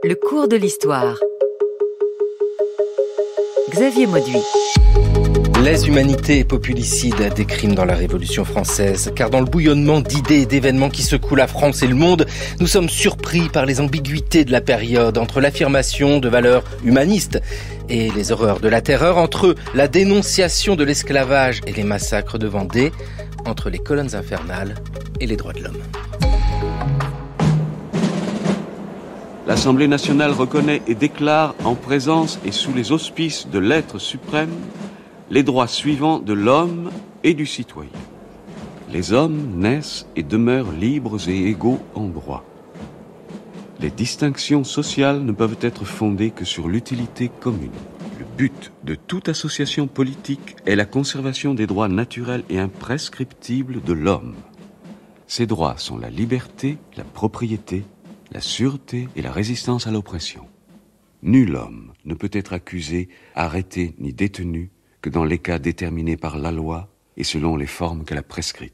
Le cours de l'histoire. Xavier Mauduit. Lèse-humanité et populicide des crimes dans la Révolution française. Car dans le bouillonnement d'idées et d'événements qui secouent la France et le monde, nous sommes surpris par les ambiguïtés de la période, entre l'affirmation de valeurs humanistes et les horreurs de la terreur, entre la dénonciation de l'esclavage et les massacres de Vendée, entre les colonnes infernales et les droits de l'homme. L'Assemblée nationale reconnaît et déclare en présence et sous les auspices de l'être suprême les droits suivants de l'homme et du citoyen. Les hommes naissent et demeurent libres et égaux en droit. Les distinctions sociales ne peuvent être fondées que sur l'utilité commune. Le but de toute association politique est la conservation des droits naturels et imprescriptibles de l'homme. Ces droits sont la liberté, la propriété, la sûreté et la résistance à l'oppression. Nul homme ne peut être accusé, arrêté ni détenu que dans les cas déterminés par la loi et selon les formes qu'elle a prescrites.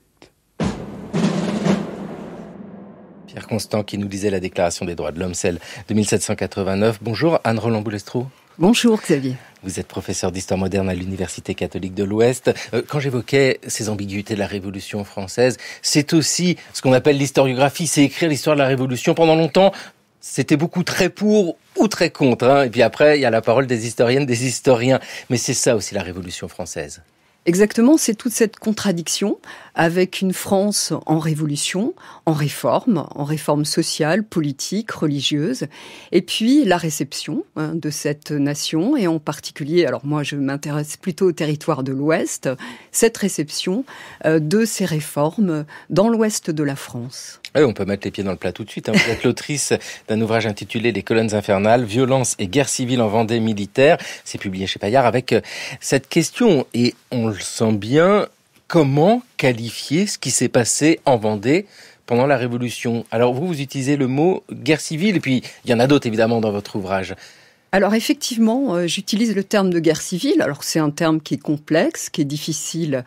Pierre Constant qui nous lisait la Déclaration des droits de l'homme, celle de 1789. Bonjour Anne Roland-Boulestreau. Bonjour Xavier. Vous êtes professeur d'histoire moderne à l'Université catholique de l'Ouest. Quand j'évoquais ces ambiguïtés de la Révolution française, c'est aussi ce qu'on appelle l'historiographie, c'est écrire l'histoire de la Révolution. Pendant longtemps, c'était beaucoup très pour ou très contre. Et puis après, il y a la parole des historiennes, des historiens. Mais c'est ça aussi la Révolution française. Exactement, c'est toute cette contradiction avec une France en révolution, en réforme sociale, politique, religieuse, et puis la réception de cette nation, et en particulier, alors moi je m'intéresse plutôt au territoire de l'Ouest, cette réception de ces réformes dans l'Ouest de la France. Oui, on peut mettre les pieds dans le plat tout de suite. Vous êtes l'autrice d'un ouvrage intitulé « Les colonnes infernales, violence et guerre civile en Vendée militaire ». C'est publié chez Payard avec cette question. Et on le sent bien, comment qualifier ce qui s'est passé en Vendée pendant la Révolution? Alors vous utilisez le mot « guerre civile » et puis il y en a d'autres évidemment dans votre ouvrage. Alors effectivement, j'utilise le terme de guerre civile. Alors c'est un terme qui est complexe, qui est difficile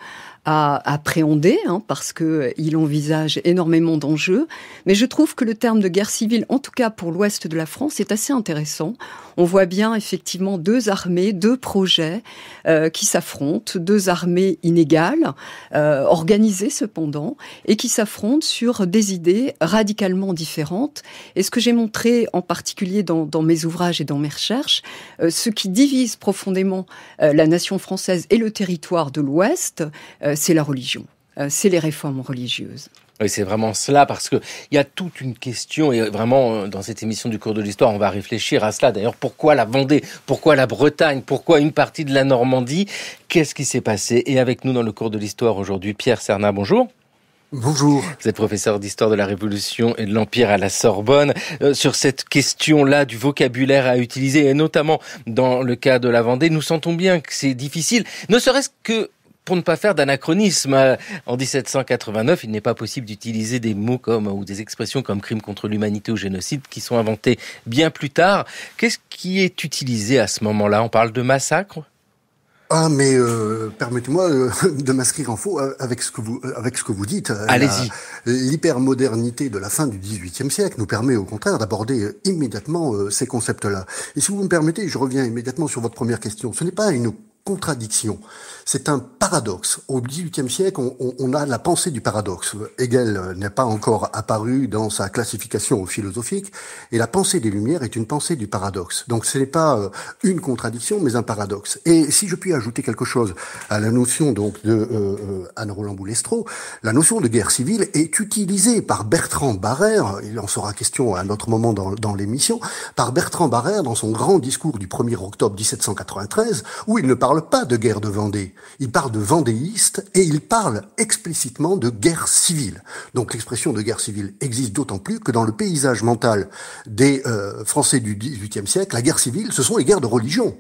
à appréhender, parce qu'il envisage énormément d'enjeux. Mais je trouve que le terme de guerre civile, en tout cas pour l'ouest de la France, est assez intéressant. On voit bien effectivement deux armées, deux projets qui s'affrontent, deux armées inégales, organisées cependant, et qui s'affrontent sur des idées radicalement différentes. Et ce que j'ai montré en particulier dans mes ouvrages et dans mes recherches, ce qui divise profondément la nation française et le territoire de l'Ouest, c'est la religion, c'est les réformes religieuses. Oui, c'est vraiment cela, parce que il y a toute une question, et vraiment, dans cette émission du cours de l'histoire, on va réfléchir à cela. D'ailleurs, pourquoi la Vendée? Pourquoi la Bretagne? Pourquoi une partie de la Normandie? Qu'est-ce qui s'est passé? Et avec nous dans le cours de l'histoire aujourd'hui, Pierre Cernat, bonjour. Bonjour. Vous êtes professeur d'histoire de la Révolution et de l'Empire à la Sorbonne. Sur cette question-là du vocabulaire à utiliser, et notamment dans le cas de la Vendée, nous sentons bien que c'est difficile, ne serait-ce que pour ne pas faire d'anachronisme. En 1789, il n'est pas possible d'utiliser des mots ou des expressions comme crime contre l'humanité ou génocide qui sont inventés bien plus tard. Qu'est-ce qui est utilisé à ce moment-là? On parle de massacre? Permettez-moi de m'inscrire en faux avec ce que vous dites. Allez-y. L'hypermodernité de la fin du XVIIIe siècle nous permet au contraire d'aborder immédiatement ces concepts-là. Et si vous me permettez, je reviens immédiatement sur votre première question. Ce n'est pas une contradiction. C'est un paradoxe. Au XVIIIe siècle, on a la pensée du paradoxe. Hegel n'est pas encore apparu dans sa classification philosophique, et la pensée des Lumières est une pensée du paradoxe. Donc ce n'est pas une contradiction, mais un paradoxe. Et si je puis ajouter quelque chose à la notion donc de Anne Roland-Boulestreau, la notion de guerre civile est utilisée par Bertrand Barrère, il en sera question à un autre moment dans l'émission, par Bertrand Barrère dans son grand discours du 1er octobre 1793, où il ne parle pas de guerre de Vendée. Il parle de vendéistes et il parle explicitement de guerre civile. Donc l'expression de guerre civile existe d'autant plus que dans le paysage mental des Français du XVIIIe siècle, la guerre civile, ce sont les guerres de religion,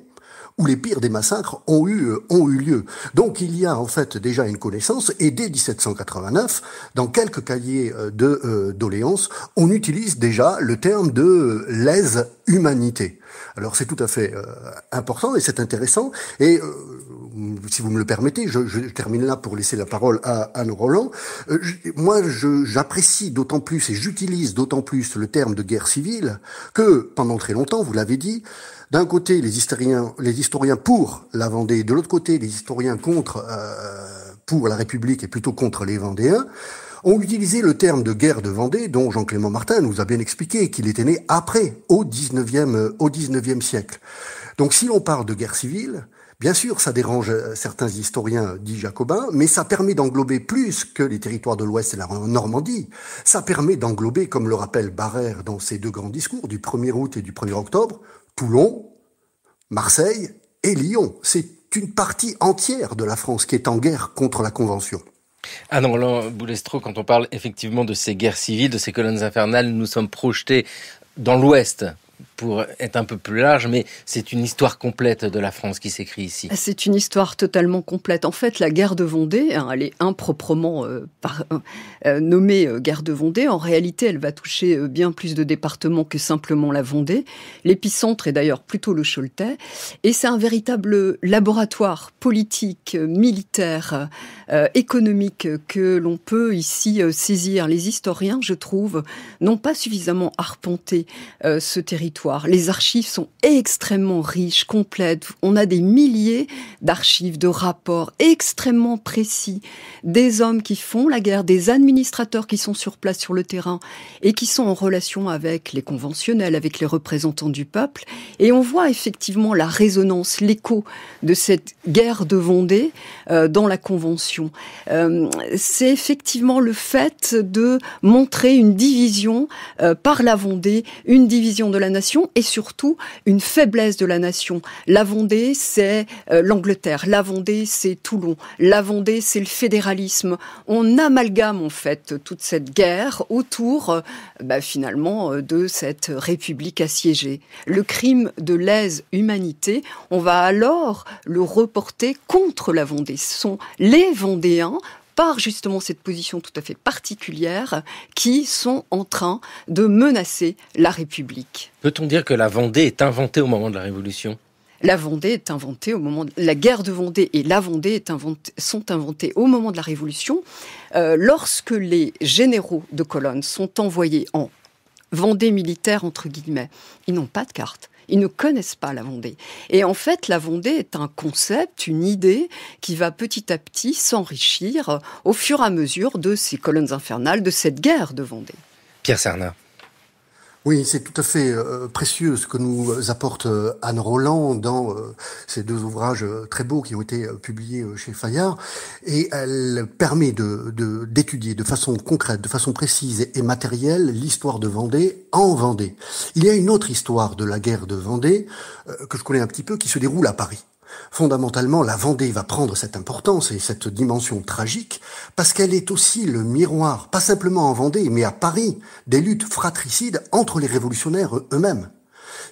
où les pires des massacres ont eu lieu. Donc il y a en fait déjà une connaissance, et dès 1789, dans quelques cahiers de doléances, on utilise déjà le terme de lèse-humanité. Alors c'est tout à fait important et c'est intéressant, et si vous me le permettez, je termine là pour laisser la parole à Anne Roland. Moi, j'apprécie d'autant plus et j'utilise d'autant plus le terme de guerre civile que, pendant très longtemps, vous l'avez dit, d'un côté, les historiens pour la Vendée, de l'autre côté, les historiens pour la République et plutôt contre les Vendéens, ont utilisé le terme de guerre de Vendée, dont Jean-Clément Martin nous a bien expliqué qu'il était né après, au 19e siècle. Donc si l'on parle de guerre civile, bien sûr, ça dérange certains historiens dits jacobins, mais ça permet d'englober plus que les territoires de l'Ouest et la Normandie. Ça permet d'englober, comme le rappelle Barrère dans ses deux grands discours, du 1er août et du 1er octobre, Toulon, Marseille et Lyon. C'est une partie entière de la France qui est en guerre contre la Convention. Anne Roland Boulestreau, quand on parle effectivement de ces guerres civiles, de ces colonnes infernales, nous sommes projetés dans l'Ouest, pour être un peu plus large, mais c'est une histoire complète de la France qui s'écrit ici. C'est une histoire totalement complète. En fait, la guerre de Vendée, elle est improprement nommée guerre de Vendée. En réalité, elle va toucher bien plus de départements que simplement la Vendée. L'épicentre est d'ailleurs plutôt le Choletais. Et c'est un véritable laboratoire politique, militaire, économique que l'on peut ici saisir. Les historiens, je trouve, n'ont pas suffisamment arpenté ce territoire. Les archives sont extrêmement riches, complètes. On a des milliers d'archives, de rapports extrêmement précis. Des hommes qui font la guerre, des administrateurs qui sont sur place sur le terrain et qui sont en relation avec les conventionnels, avec les représentants du peuple. Et on voit effectivement la résonance, l'écho de cette guerre de Vendée dans la Convention. C'est effectivement le fait de montrer une division par la Vendée, une division de la nation et surtout une faiblesse de la nation. La Vendée, c'est l'Angleterre. La Vendée, c'est Toulon. La Vendée, c'est le fédéralisme. On amalgame en fait toute cette guerre autour finalement de cette République assiégée. Le crime de lèse-humanité, on va alors le reporter contre la Vendée. Ce sont les Vendéens, par justement cette position tout à fait particulière, qui sont en train de menacer la République. Peut-on dire que la Vendée est inventée au moment de la Révolution ? La Vendée est inventée au moment la guerre de Vendée et la Vendée sont inventées au moment de la Révolution, lorsque les généraux de colonne sont envoyés en Vendée militaire entre guillemets. Ils n'ont pas de carte. Ils ne connaissent pas la Vendée. Et en fait, la Vendée est un concept, une idée qui va petit à petit s'enrichir au fur et à mesure de ces colonnes infernales, de cette guerre de Vendée. Pierre Cernat. Oui, c'est tout à fait précieux ce que nous apporte Anne Roland dans ces deux ouvrages très beaux qui ont été publiés chez Fayard. Et elle permet d'étudier de façon concrète, de façon précise et matérielle l'histoire de Vendée en Vendée. Il y a une autre histoire de la guerre de Vendée que je connais un petit peu qui se déroule à Paris. Fondamentalement, la Vendée va prendre cette importance et cette dimension tragique parce qu'elle est aussi le miroir, pas simplement en Vendée, mais à Paris, des luttes fratricides entre les révolutionnaires eux-mêmes.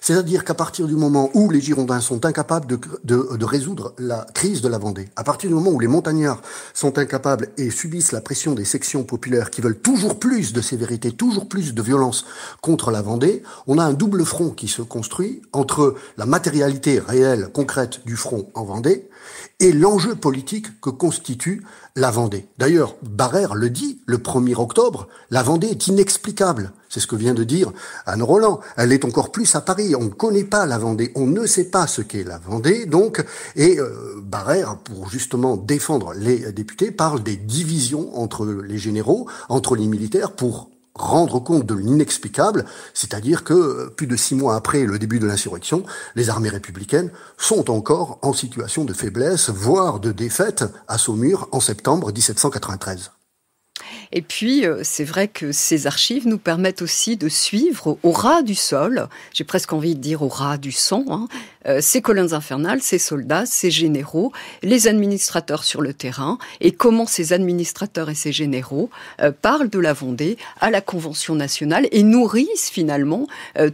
C'est-à-dire qu'à partir du moment où les Girondins sont incapables de résoudre la crise de la Vendée, à partir du moment où les montagnards sont incapables et subissent la pression des sections populaires qui veulent toujours plus de sévérité, toujours plus de violence contre la Vendée, on a un double front qui se construit entre la matérialité réelle, concrète du front en Vendée et l'enjeu politique que constitue la Vendée. D'ailleurs, Barrère le dit, le 1er octobre, la Vendée est inexplicable. C'est ce que vient de dire Anne Roland. Elle est encore plus à Paris. On ne connaît pas la Vendée. On ne sait pas ce qu'est la Vendée. Donc, Barrère, pour justement défendre les députés, parle des divisions entre les généraux, entre les militaires, pour rendre compte de l'inexplicable, c'est-à-dire que plus de 6 mois après le début de l'insurrection, les armées républicaines sont encore en situation de faiblesse, voire de défaite à Saumur en septembre 1793. Et puis, c'est vrai que ces archives nous permettent aussi de suivre au ras du sol, j'ai presque envie de dire au ras du sang, ces colonnes infernales, ces soldats, ces généraux, les administrateurs sur le terrain, et comment ces administrateurs et ces généraux parlent de la Vendée à la Convention nationale et nourrissent finalement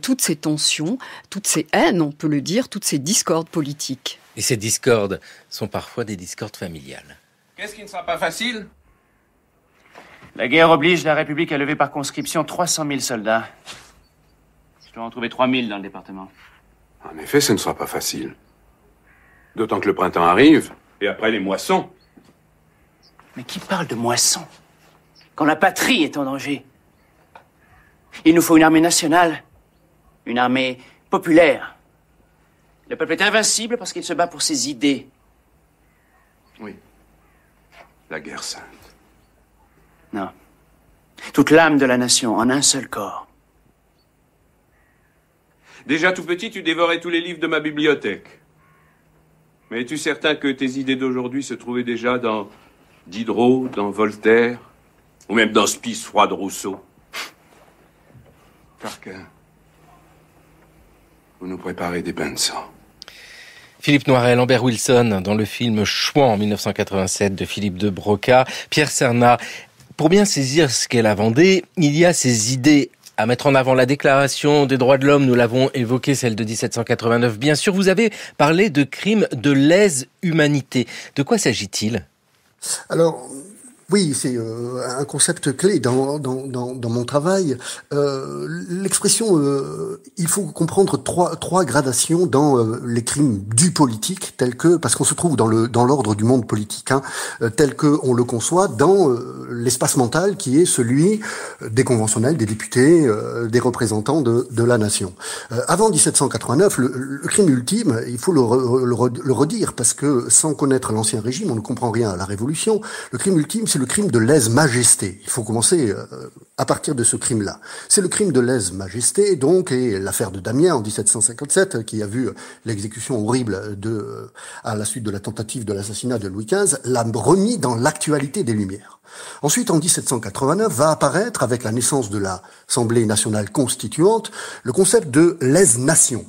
toutes ces tensions, toutes ces haines, on peut le dire, toutes ces discordes politiques. Et ces discordes sont parfois des discordes familiales. Qu'est-ce qui ne sera pas facile ? La guerre oblige la République à lever par conscription 300 000 soldats. Je dois en trouver 3 000 dans le département. En effet, ce ne sera pas facile. D'autant que le printemps arrive Et après les moissons. Mais qui parle de moisson quand la patrie est en danger? Il nous faut une armée nationale, une armée populaire. Le peuple est invincible parce qu'il se bat pour ses idées. Oui. La guerre sainte. Non. Toute l'âme de la nation en un seul corps. Déjà tout petit, tu dévorais tous les livres de ma bibliothèque. Mais es-tu certain que tes idées d'aujourd'hui se trouvaient déjà dans Diderot, dans Voltaire, ou même dans Spice froid de Rousseau? Parker, vous nous préparez des bains de sang. Philippe Noiret, Lambert Wilson, dans le film Chouan en 1987 de Philippe de Broca. Pierre Cernat, pour bien saisir ce qu'est la Vendée, il y a ces idées à mettre en avant. La déclaration des droits de l'homme, nous l'avons évoquée, celle de 1789. Bien sûr, vous avez parlé de crimes de lèse-humanité. De quoi s'agit-il ? Alors, oui, c'est un concept clé dans mon travail. L'expression, il faut comprendre trois gradations dans les crimes du politique, tels que, parce qu'on se trouve dans l'ordre du monde politique, tel que on le conçoit dans l'espace mental qui est celui des conventionnels, des députés, des représentants de la nation. Avant 1789, le crime ultime, il faut le redire, parce que sans connaître l'ancien régime, on ne comprend rien à la Révolution. Le crime ultime, c'est le crime de lèse-majesté. Il faut commencer à partir de ce crime-là. C'est le crime de lèse-majesté, donc, et l'affaire de Damiens en 1757, qui a vu l'exécution horrible à la suite de la tentative de l'assassinat de Louis XV, l'a remis dans l'actualité des Lumières. Ensuite, en 1789, va apparaître, avec la naissance de l'Assemblée nationale constituante, le concept de lèse-nation.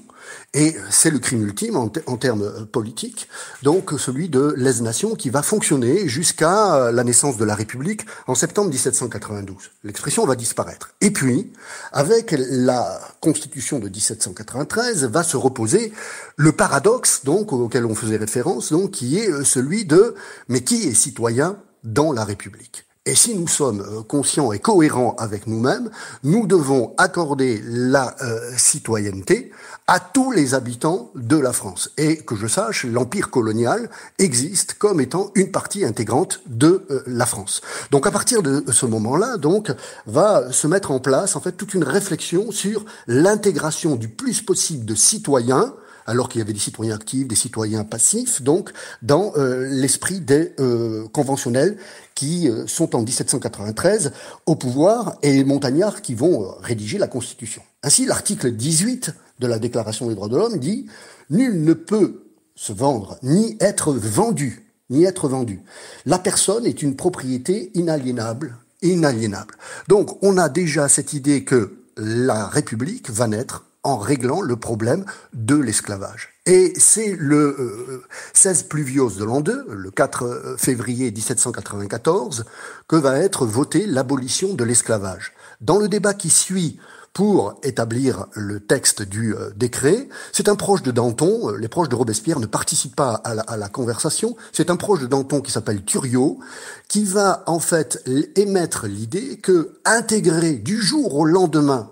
Et c'est le crime ultime en termes politiques, donc celui de lèse-nation qui va fonctionner jusqu'à la naissance de la République en septembre 1792. L'expression va disparaître. Et puis, avec la Constitution de 1793, va se reposer le paradoxe, donc, auquel on faisait référence, donc, qui est celui de « mais qui est citoyen dans la République ?» Et si nous sommes conscients et cohérents avec nous-mêmes, nous devons accorder la citoyenneté à tous les habitants de la France. Et que je sache, l'empire colonial existe comme étant une partie intégrante de la France. Donc à partir de ce moment-là, donc, va se mettre en place en fait toute une réflexion sur l'intégration du plus possible de citoyens, alors qu'il y avait des citoyens actifs, des citoyens passifs, donc dans l'esprit des conventionnels qui sont en 1793 au pouvoir et les montagnards qui vont rédiger la Constitution. Ainsi, l'article 18 de la Déclaration des droits de l'homme dit « Nul ne peut se vendre ni être vendu, La personne est une propriété inaliénable. Donc, on a déjà cette idée que la République va naître en réglant le problème de l'esclavage. Et c'est le 16 Pluviose de l'an 2, le 4 février 1794, que va être votée l'abolition de l'esclavage. Dans le débat qui suit pour établir le texte du décret, c'est un proche de Danton, les proches de Robespierre ne participent pas à la conversation, c'est un proche de Danton qui s'appelle Thuriot, qui va en fait émettre l'idée que intégrer du jour au lendemain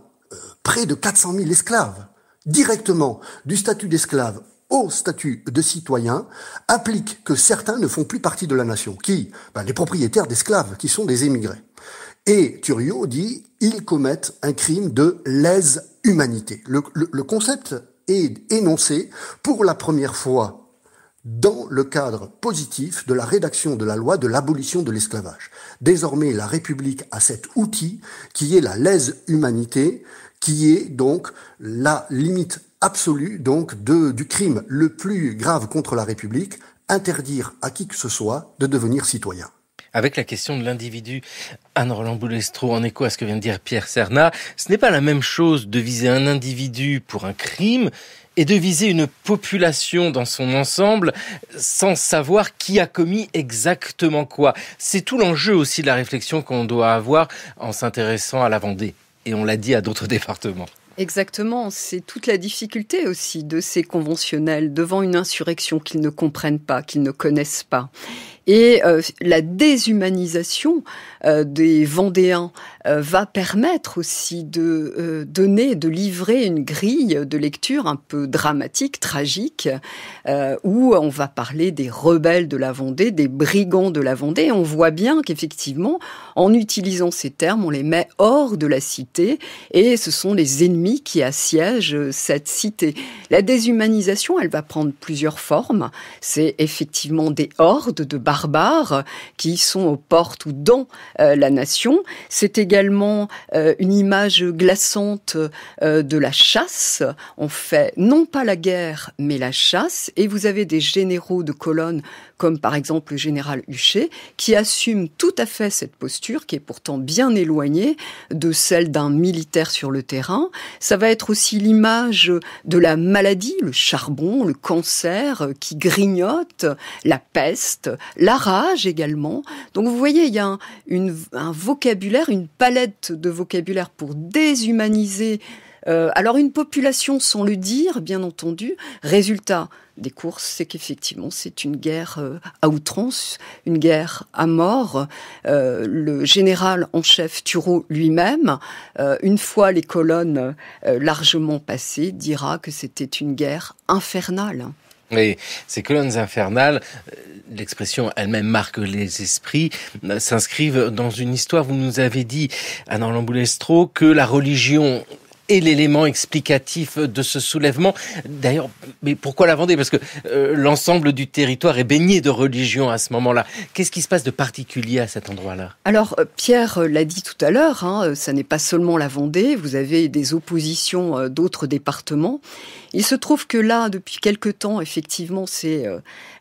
près de 400 000 esclaves, directement du statut d'esclave au statut de citoyen, implique que certains ne font plus partie de la nation. Qui ? Les propriétaires d'esclaves, qui sont des émigrés. Et Thuriot dit, ils commettent un crime de lèse-humanité. Le concept est énoncé pour la première fois dans le cadre positif de la rédaction de la loi de l'abolition de l'esclavage. Désormais, la République a cet outil qui est la lèse-humanité, qui est donc la limite absolue donc du crime le plus grave contre la République, interdire à qui que ce soit de devenir citoyen. Avec la question de l'individu, Anne Roland-Boulestro, en écho à ce que vient de dire Pierre Cernat, ce n'est pas la même chose de viser un individu pour un crime et de viser une population dans son ensemble sans savoir qui a commis exactement quoi. C'est tout l'enjeu aussi de la réflexion qu'on doit avoir en s'intéressant à la Vendée. Et on l'a dit à d'autres départements. Exactement, c'est toute la difficulté aussi de ces conventionnels devant une insurrection qu'ils ne comprennent pas, qu'ils ne connaissent pas. Et la déshumanisation des Vendéens va permettre aussi de de livrer une grille de lecture un peu dramatique, tragique, où on va parler des rebelles de la Vendée, des brigands de la Vendée. Et on voit bien qu'effectivement, en utilisant ces termes, on les met hors de la cité et ce sont les ennemis qui assiègent cette cité. La déshumanisation, elle va prendre plusieurs formes. C'est effectivement des hordes de barbares qui sont aux portes ou dans la nation. C'est également une image glaçante de la chasse. On fait non pas la guerre, mais la chasse. Et vous avez des généraux de colonne, comme par exemple le général Huchet, qui assume tout à fait cette posture, qui est pourtant bien éloignée de celle d'un militaire sur le terrain. Ça va être aussi l'image de la maladie, le charbon, le cancer qui grignote, la peste, la rage également. Donc vous voyez, il y a un vocabulaire, une palette de vocabulaire pour déshumaniser alors une population sans le dire, bien entendu. Résultat des courses, c'est qu'effectivement c'est une guerre à outrance, une guerre à mort. Le général en chef Turreau lui-même, une fois les colonnes largement passées, dira que c'était une guerre infernale. Oui, ces colonnes infernales, l'expression elle-même marque les esprits, s'inscrivent dans une histoire. Vous nous avez dit, Anna Lamboulestro, que la religion est l'élément explicatif de ce soulèvement. D'ailleurs, mais pourquoi la Vendée ? Parce que l'ensemble du territoire est baigné de religion à ce moment-là. Qu'est-ce qui se passe de particulier à cet endroit-là ? Alors, Pierre l'a dit tout à l'heure, ça n'est pas seulement la Vendée, vous avez des oppositions d'autres départements. Il se trouve que là, depuis quelque temps, effectivement, ces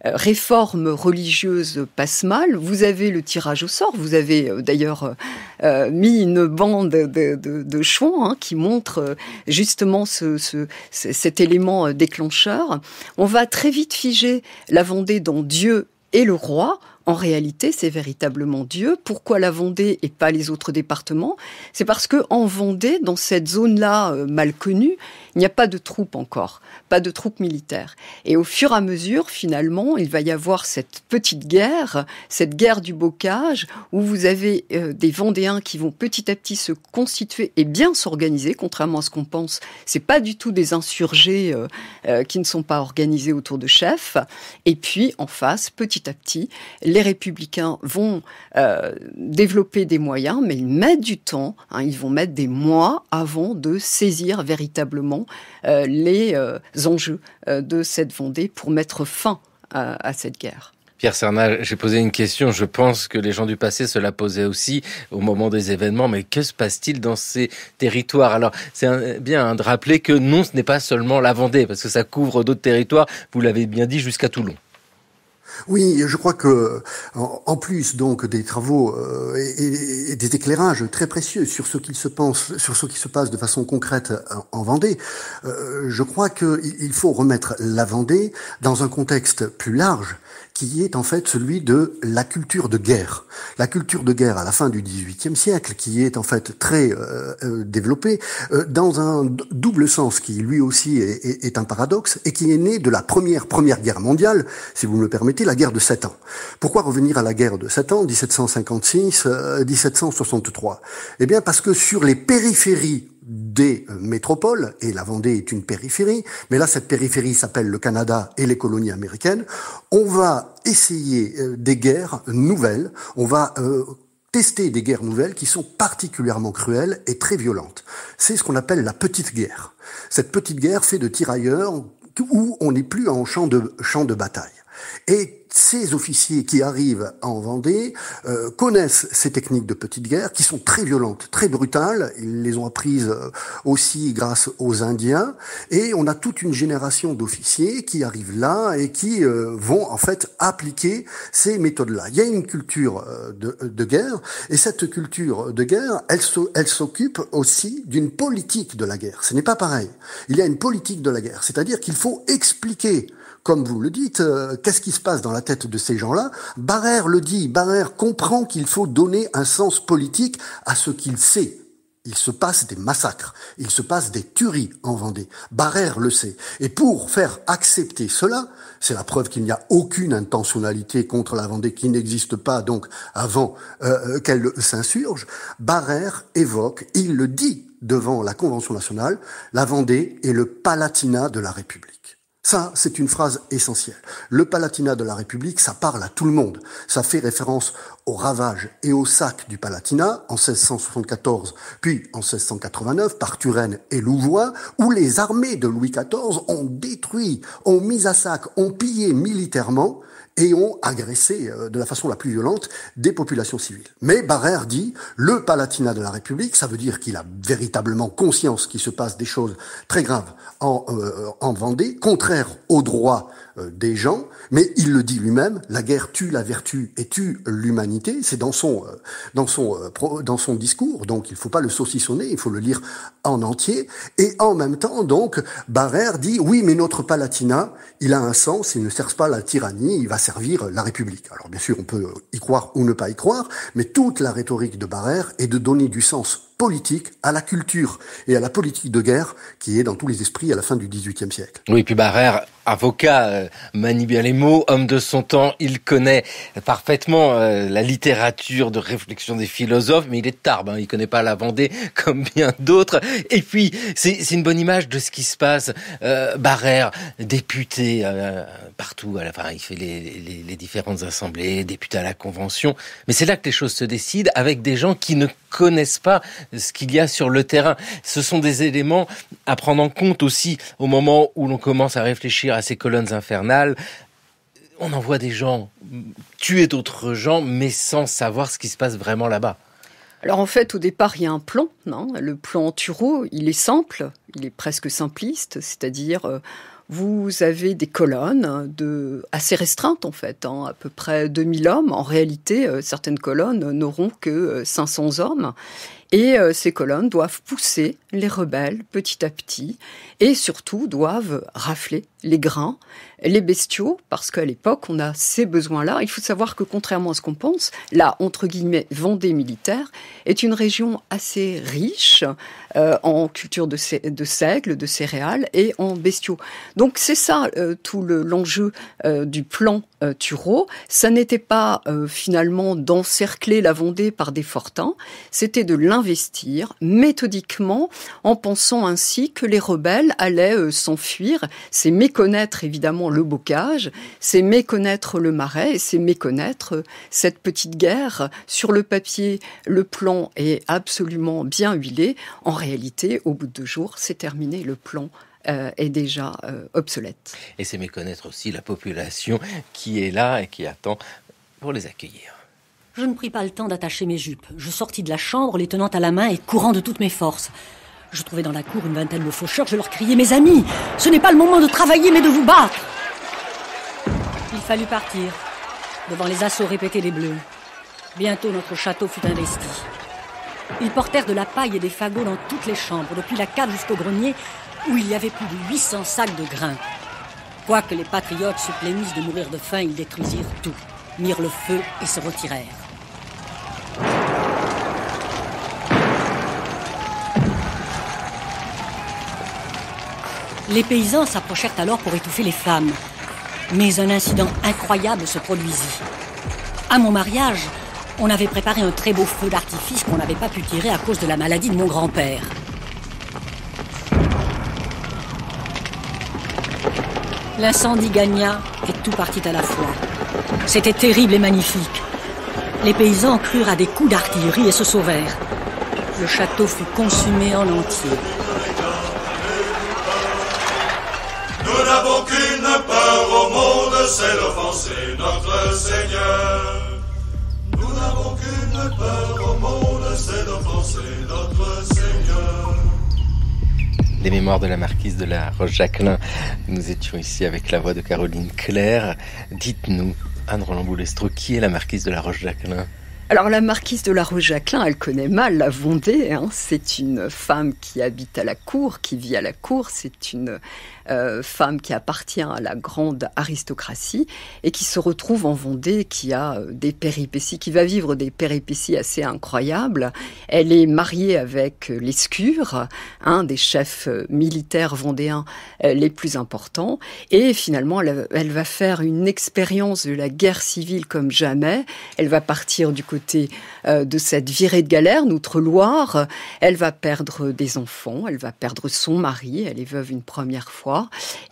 réformes religieuses passent mal. Vous avez le tirage au sort. Vous avez d'ailleurs mis une bande de chouans qui montre justement cet élément déclencheur. On va très vite figer la Vendée dans Dieu et le roi. En réalité, c'est véritablement Dieu. Pourquoi la Vendée et pas les autres départements ? C'est parce que en Vendée, dans cette zone-là mal connue, il n'y a pas de troupes encore, pas de troupes militaires. Et au fur et à mesure, finalement, il va y avoir cette petite guerre, cette guerre du bocage, où vous avez des Vendéens qui vont petit à petit se constituer et bien s'organiser, contrairement à ce qu'on pense. C'est pas du tout des insurgés qui ne sont pas organisés autour de chefs. Et puis, en face, petit à petit, les républicains vont développer des moyens, mais ils mettent du temps, ils vont mettre des mois avant de saisir véritablement les enjeux de cette Vendée pour mettre fin à cette guerre. Pierre Cernal, j'ai posé une question, je pense que les gens du passé se la posaient aussi au moment des événements, mais que se passe-t-il dans ces territoires ? Alors, c'est bien de rappeler que non, ce n'est pas seulement la Vendée, parce que ça couvre d'autres territoires, vous l'avez bien dit, jusqu'à Toulon. Oui, je crois que en plus donc des travaux et des éclairages très précieux sur ce qui se passe de façon concrète en Vendée, je crois qu'il faut remettre la Vendée dans un contexte plus large, qui est en fait celui de la culture de guerre. La culture de guerre à la fin du XVIIIe siècle, qui est en fait très développée, dans un double sens qui lui aussi est un paradoxe, et qui est né de la première guerre mondiale, si vous me le permettez, la guerre de 7 ans. Pourquoi revenir à la guerre de 7 ans, 1756-1763 ? Eh bien parce que sur les périphéries des métropoles, et la Vendée est une périphérie, mais là cette périphérie s'appelle le Canada et les colonies américaines, on va essayer des guerres nouvelles, on va tester des guerres nouvelles qui sont particulièrement cruelles et très violentes. C'est ce qu'on appelle la petite guerre. Cette petite guerre fait de tirailleurs où on n'est plus en champ de bataille. Et ces officiers qui arrivent en Vendée connaissent ces techniques de petite guerre qui sont très violentes, très brutales. Ils les ont apprises aussi grâce aux Indiens. Et on a toute une génération d'officiers qui arrivent là et qui vont en fait appliquer ces méthodes-là. Il y a une culture de guerre, et cette culture de guerre, elle s'occupe aussi d'une politique de la guerre. Ce n'est pas pareil. Il y a une politique de la guerre, c'est-à-dire qu'il faut expliquer, comme vous le dites, qu'est-ce qui se passe dans la tête de ces gens-là ? Barrère le dit, Barrère comprend qu'il faut donner un sens politique à ce qu'il sait. Il se passe des massacres, il se passe des tueries en Vendée. Barère le sait. Et pour faire accepter cela, c'est la preuve qu'il n'y a aucune intentionnalité contre la Vendée qui n'existe pas donc avant qu'elle s'insurge, Barère évoque, il le dit devant la Convention nationale, la Vendée est le Palatinat de la République. Ça, c'est une phrase essentielle. Le Palatinat de la République, ça parle à tout le monde. Ça fait référence aux ravages et aux sacs du Palatinat en 1674, puis en 1689 par Turenne et Louvois, où les armées de Louis XIV ont détruit, ont mis à sac, ont pillé militairement et ont agressé de la façon la plus violente des populations civiles. Mais Barère dit, le Palatinat de la République, ça veut dire qu'il a véritablement conscience qu'il se passe des choses très graves en Vendée, contraires aux droits des gens, mais il le dit lui-même, la guerre tue la vertu et tue l'humanité, c'est dans son discours, donc il faut pas le saucissonner, il faut le lire en entier, et en même temps, donc, Barère dit, oui, mais notre Palatinat, il a un sens, il ne sert pas la tyrannie, il va servir la République. Alors bien sûr, on peut y croire ou ne pas y croire, mais toute la rhétorique de Barère est de donner du sens politique à la culture et à la politique de guerre qui est dans tous les esprits à la fin du XVIIIe siècle. Oui, puis Barère, avocat, manie bien les mots, homme de son temps, il connaît parfaitement la littérature de réflexion des philosophes, mais il est Tarbes, il connaît pas la Vendée comme bien d'autres. Et puis, c'est une bonne image de ce qui se passe. Barère, député partout, à la fin, il fait les différentes assemblées, député à la Convention, mais c'est là que les choses se décident avec des gens qui ne connaissent pas ce qu'il y a sur le terrain. Ce sont des éléments à prendre en compte aussi au moment où l'on commence à réfléchir à ces colonnes infernales. On envoie des gens tuer d'autres gens, mais sans savoir ce qui se passe vraiment là-bas. Alors en fait, au départ, il y a un plan. Le plan Turreau, il est simple, il est presque simpliste, c'est-à-dire vous avez des colonnes assez restreintes en fait, à peu près 2000 hommes. En réalité, certaines colonnes n'auront que 500 hommes. Et ces colonnes doivent pousser les rebelles petit à petit et surtout doivent rafler les grains, les bestiaux, parce qu'à l'époque, on a ces besoins-là. Il faut savoir que contrairement à ce qu'on pense, la, entre guillemets, Vendée militaire est une région assez riche en culture de seigle, de céréales et en bestiaux. Donc c'est ça tout l'enjeu du plan Turreau. Ça n'était pas finalement d'encercler la Vendée par des fortins, c'était de l'investir méthodiquement en pensant ainsi que les rebelles allaient s'enfuir. C'est méconnaître évidemment le bocage, c'est méconnaître le marais et c'est méconnaître cette petite guerre. Sur le papier, le plan est absolument bien huilé. En réalité, au bout de 2 jours, c'est terminé, le plan est déjà obsolète. Et c'est méconnaître aussi la population qui est là et qui attend pour les accueillir. Je ne pris pas le temps d'attacher mes jupes. Je sortis de la chambre, les tenant à la main et courant de toutes mes forces. Je trouvai dans la cour une vingtaine de faucheurs. Je leur criai, mes amis, ce n'est pas le moment de travailler, mais de vous battre. Il fallut partir, devant les assauts répétés des Bleus. Bientôt notre château fut investi. Ils portèrent de la paille et des fagots dans toutes les chambres, depuis la cave jusqu'au grenier, où il y avait plus de 800 sacs de grains. Quoique les patriotes se plaignissent de mourir de faim, ils détruisirent tout, mirent le feu et se retirèrent. Les paysans s'approchèrent alors pour étouffer les flammes. Mais un incident incroyable se produisit. À mon mariage, on avait préparé un très beau feu d'artifice qu'on n'avait pas pu tirer à cause de la maladie de mon grand-père. L'incendie gagna et tout partit à la fois. C'était terrible et magnifique. Les paysans crurent à des coups d'artillerie et se sauvèrent. Le château fut consumé en entier. Nous n'avons qu'une peur au monde, c'est d'offenser notre Seigneur. Nous n'avons qu'une peur au monde, c'est d'offenser notre Seigneur. Les mémoires de la marquise de la Roche-Jacquelin. Nous étions ici avec la voix de Caroline Claire. Dites-nous, Anne Roland-Boulestreau, qui est la marquise de la Roche-Jacquelin ? Alors la marquise de la Roche-Jacquelin, elle connaît mal la Vendée. C'est une femme qui habite à la cour, qui vit à la cour. C'est une femme qui appartient à la grande aristocratie et qui se retrouve en Vendée, qui a des péripéties, qui va vivre des péripéties assez incroyables. Elle est mariée avec Lescure, un des chefs militaires vendéens les plus importants. Et finalement, elle va faire une expérience de la guerre civile comme jamais. Elle va partir du côté de cette virée de galère, Outre-Loire. Elle va perdre des enfants, elle va perdre son mari, elle est veuve une première fois.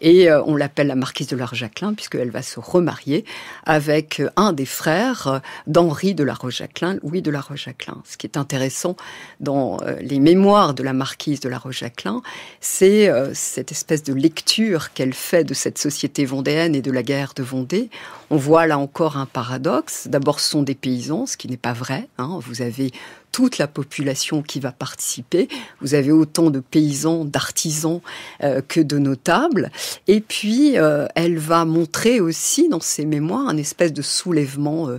Et on l'appelle la marquise de la Roche-Jacquelin puisqu'elle va se remarier avec un des frères d'Henri de la Roche-Jacquelin, Louis de la Roche-Jacquelin. Ce qui est intéressant dans les mémoires de la marquise de la Roche-Jacquelin, c'est cette espèce de lecture qu'elle fait de cette société vendéenne et de la guerre de Vendée. On voit là encore un paradoxe. D'abord, ce sont des paysans, ce qui n'est pas vrai. Vous avez toute la population qui va participer. Vous avez autant de paysans, d'artisans que de notables. Et puis, elle va montrer aussi dans ses mémoires un espèce de soulèvement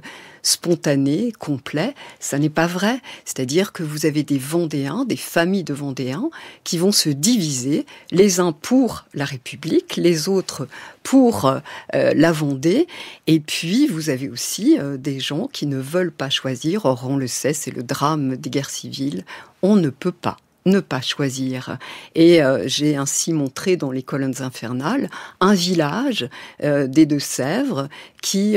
spontané, complet. Ça n'est pas vrai. C'est-à-dire que vous avez des Vendéens, des familles de Vendéens qui vont se diviser, les uns pour la République, les autres pour la Vendée. Et puis, vous avez aussi des gens qui ne veulent pas choisir. Or, on le sait, c'est le drame des guerres civiles. On ne peut pas ne pas choisir. Et j'ai ainsi montré dans les colonnes infernales un village des Deux-Sèvres qui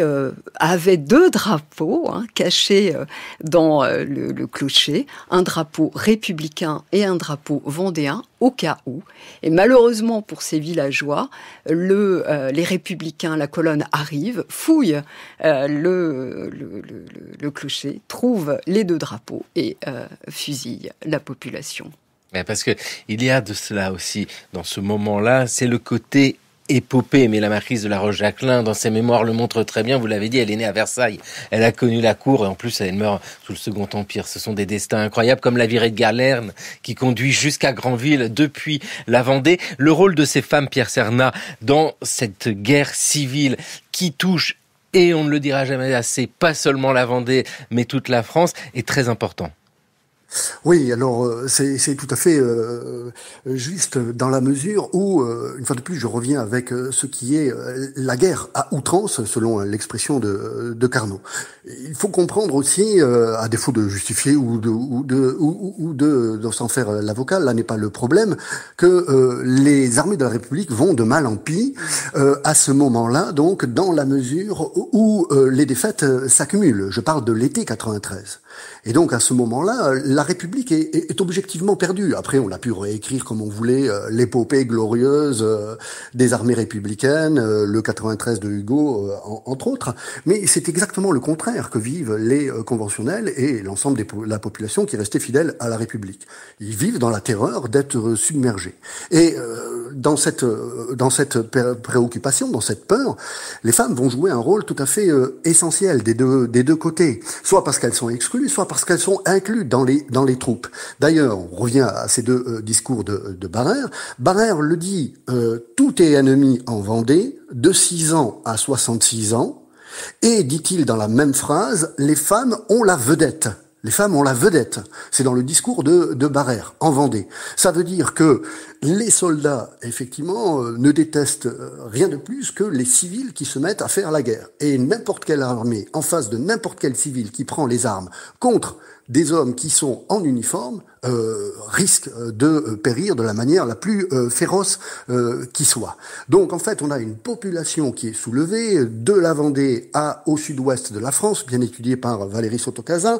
avait 2 drapeaux cachés dans le clocher, un drapeau républicain et un drapeau vendéen au cas où. Et malheureusement pour ces villageois, les républicains, la colonne arrive, fouille le clocher, trouve les 2 drapeaux et fusille la population. Parce que il y a de cela aussi dans ce moment-là, c'est le côté épopée, mais la marquise de la Roche-Jacquelin, dans ses mémoires, le montre très bien. Vous l'avez dit, elle est née à Versailles. Elle a connu la cour et en plus, elle meurt sous le Second Empire. Ce sont des destins incroyables, comme la virée de galère qui conduit jusqu'à Granville depuis la Vendée. Le rôle de ces femmes, Pierre Cernat, dans cette guerre civile qui touche, et on ne le dira jamais assez, pas seulement la Vendée, mais toute la France, est très important. Oui, alors c'est tout à fait juste dans la mesure où, une fois de plus, je reviens avec ce qui est la guerre à outrance, selon l'expression de Carnot. Il faut comprendre aussi, à défaut de justifier ou de s'en faire l'avocat, là n'est pas le problème, que les armées de la République vont de mal en pis à ce moment-là, donc dans la mesure où les défaites s'accumulent. Je parle de l'été 93. Et donc à ce moment-là, la République est objectivement perdue. Après, on a pu réécrire comme on voulait l'épopée glorieuse des armées républicaines, le 93 de Hugo, entre autres. Mais c'est exactement le contraire que vivent les conventionnels et l'ensemble de la population qui restait fidèle à la République. Ils vivent dans la terreur d'être submergés. Et dans cette préoccupation, dans cette peur, les femmes vont jouer un rôle tout à fait essentiel des deux côtés. Soit parce qu'elles sont exclues, soit parce qu'elles sont incluses dans les troupes. D'ailleurs, on revient à ces 2 discours de Barère. Barère le dit, tout est ennemi en Vendée, de 6 ans à 66 ans, et, dit-il dans la même phrase, les femmes ont la vedette. Les femmes ont la vedette. C'est dans le discours de Barère, en Vendée. Ça veut dire que les soldats, effectivement, ne détestent rien de plus que les civils qui se mettent à faire la guerre. Et n'importe quelle armée, en face de n'importe quel civil qui prend les armes contre des hommes qui sont en uniforme, risque de périr de la manière la plus féroce qui soit. Donc en fait, on a une population qui est soulevée de la Vendée au sud-ouest de la France, bien étudiée par Valérie Soto-Casin,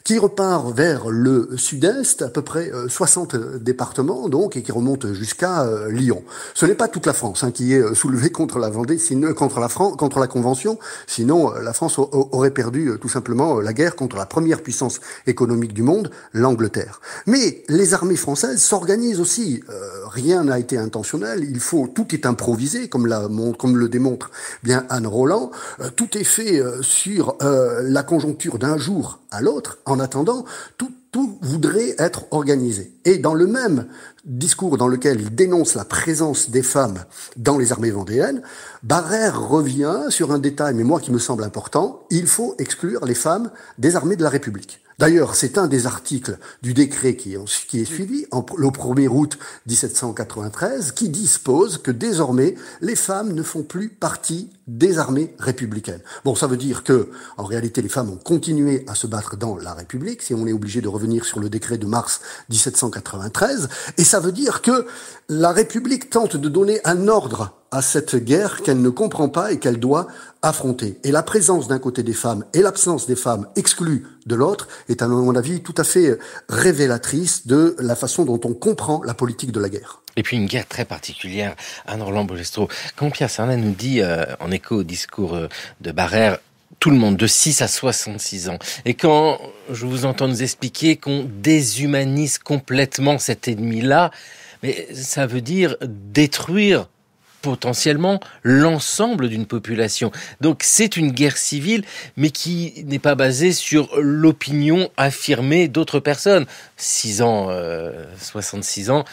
qui repart vers le sud-est, à peu près 60 départements, donc, et qui remonte jusqu'à Lyon. Ce n'est pas toute la France qui est soulevée contre la Vendée, contre la Convention, sinon la France aurait perdu tout simplement la guerre contre la première puissance économique du monde, l'Angleterre. Mais les armées françaises s'organisent aussi. Rien n'a été intentionnel. Tout est improvisé, comme le démontre bien Anne Roland. Tout est fait sur la conjoncture d'un jour à l'autre. En attendant, tout voudrait être organisé. Et dans le même discours dans lequel il dénonce la présence des femmes dans les armées vendéennes, Barère revient sur un détail, mais moi qui me semble important, il faut exclure les femmes des armées de la République. D'ailleurs, c'est un des articles du décret qui est suivi, le 1er août 1793, qui dispose que désormais, les femmes ne font plus partie des armées républicaines. Bon, ça veut dire que, en réalité, les femmes ont continué à se battre dans la République, si on est obligé de revenir sur le décret de mars 1793, et ça veut dire que la République tente de donner un ordre à cette guerre qu'elle ne comprend pas et qu'elle doit affronter. Et la présence d'un côté des femmes et l'absence des femmes exclues de l'autre est, à mon avis, tout à fait révélatrice de la façon dont on comprend la politique de la guerre. Et puis une guerre très particulière, Anne-Roland Boulestreau. Quand Pierre Cernat nous dit, en écho au discours de Barère, tout le monde de 6 à 66 ans. Et quand je vous entends nous expliquer qu'on déshumanise complètement cet ennemi-là, mais ça veut dire détruire potentiellement l'ensemble d'une population. Donc c'est une guerre civile, mais qui n'est pas basée sur l'opinion affirmée d'autres personnes. 66 ans,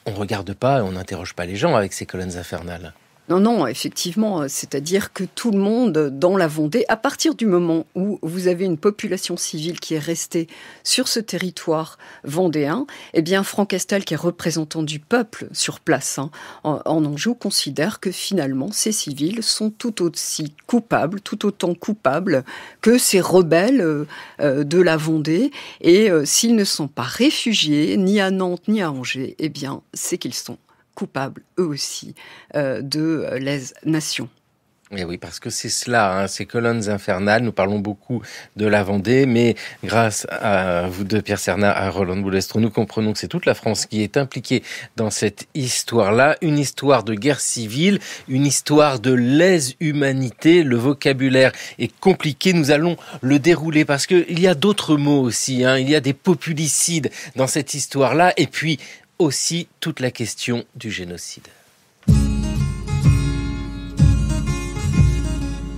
on regarde pas, on n'interroge pas les gens avec ces colonnes infernales. Non, effectivement, c'est-à-dire que tout le monde dans la Vendée, à partir du moment où vous avez une population civile qui est restée sur ce territoire vendéen, eh bien Franck Castel, qui est représentant du peuple sur place en Anjou, considère que finalement ces civils sont tout autant coupables que ces rebelles de la Vendée, et s'ils ne sont pas réfugiés ni à Nantes ni à Angers, eh bien c'est qu'ils sont coupables, eux aussi, de lèse-nation. Et oui, parce que c'est cela, ces colonnes infernales. Nous parlons beaucoup de la Vendée, mais grâce à vous deux, Pierre Cernat, à Roland Boulestreau, nous comprenons que c'est toute la France qui est impliquée dans cette histoire-là, une histoire de guerre civile, une histoire de lèse-humanité. Le vocabulaire est compliqué, nous allons le dérouler parce qu'il y a d'autres mots aussi, il y a des populicides dans cette histoire-là, et puis aussi toute la question du génocide.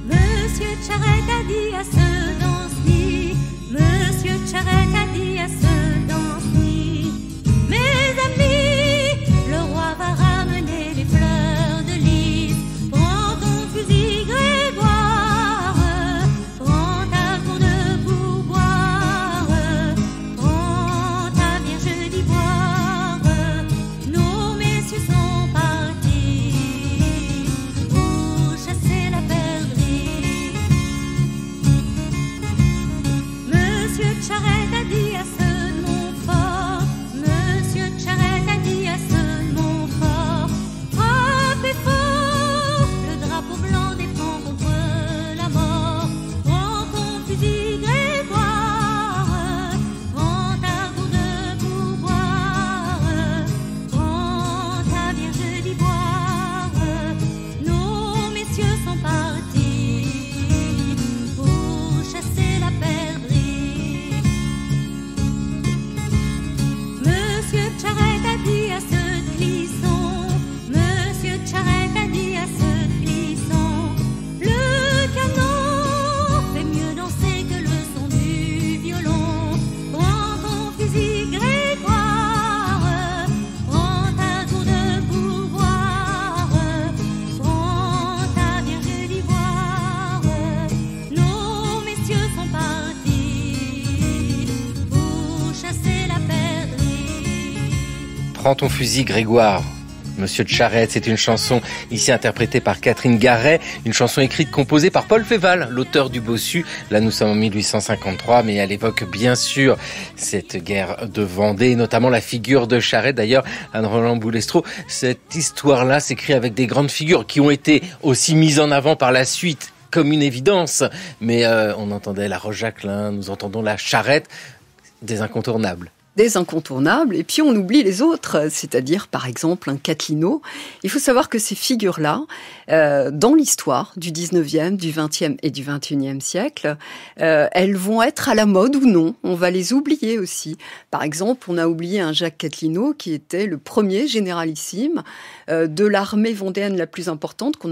Monsieur Charette a dit à ce danse-ni, Monsieur Charette a dit à ce danse-ni, mes amis, le roi va ramener les fleurs de lys. Prends ton fusil Grégoire, prends ta cour de pourboire, prends ta vierge d'ivoire. Nos messieurs sont partis pour chasser la perdrix. Monsieur Charette a dit à ce Montfort, Monsieur Charette a dit à ce Montfort, frappez fort, le drapeau blanc défend contre la mort. Prends ton fusil Grégoire, prends ta cour de pourboire, prends ta vierge d'ivoire. Nos messieurs sont partis pour chasser la perdrix. Monsieur Charette a dit à ce Clisson, Monsieur Charette a dit à ce Clisson, le canon fait mieux danser que le son du violon. Prends ton fusil Grégoire, prends ta cour de pourboire, prends ta vierge d'ivoire. Nos messieurs sont partis pour chasser la perdrix. Prends ton fusil, Grégoire. Monsieur de Charette, c'est une chanson ici interprétée par Catherine Garret, une chanson écrite, composée par Paul Féval, l'auteur du Bossu. Là, nous sommes en 1853, mais elle évoque bien sûr cette guerre de Vendée, notamment la figure de Charette. D'ailleurs, Anne-Roland Boulestreau, cette histoire-là s'écrit avec des grandes figures qui ont été aussi mises en avant par la suite comme une évidence. Mais on entendait la Roche-Jacquelin, nous entendons la Charette, des incontournables. des incontournables, et puis on oublie les autres, c'est-à-dire par exemple un Catlino. Il faut savoir que ces figures-là, dans l'histoire du 19e, du 20e et du 21e siècle, elles vont être à la mode ou non, on va les oublier aussi. Par exemple, on a oublié un Jacques Catlino qui était le premier généralissime de l'armée vendéenne la plus importante, qu'on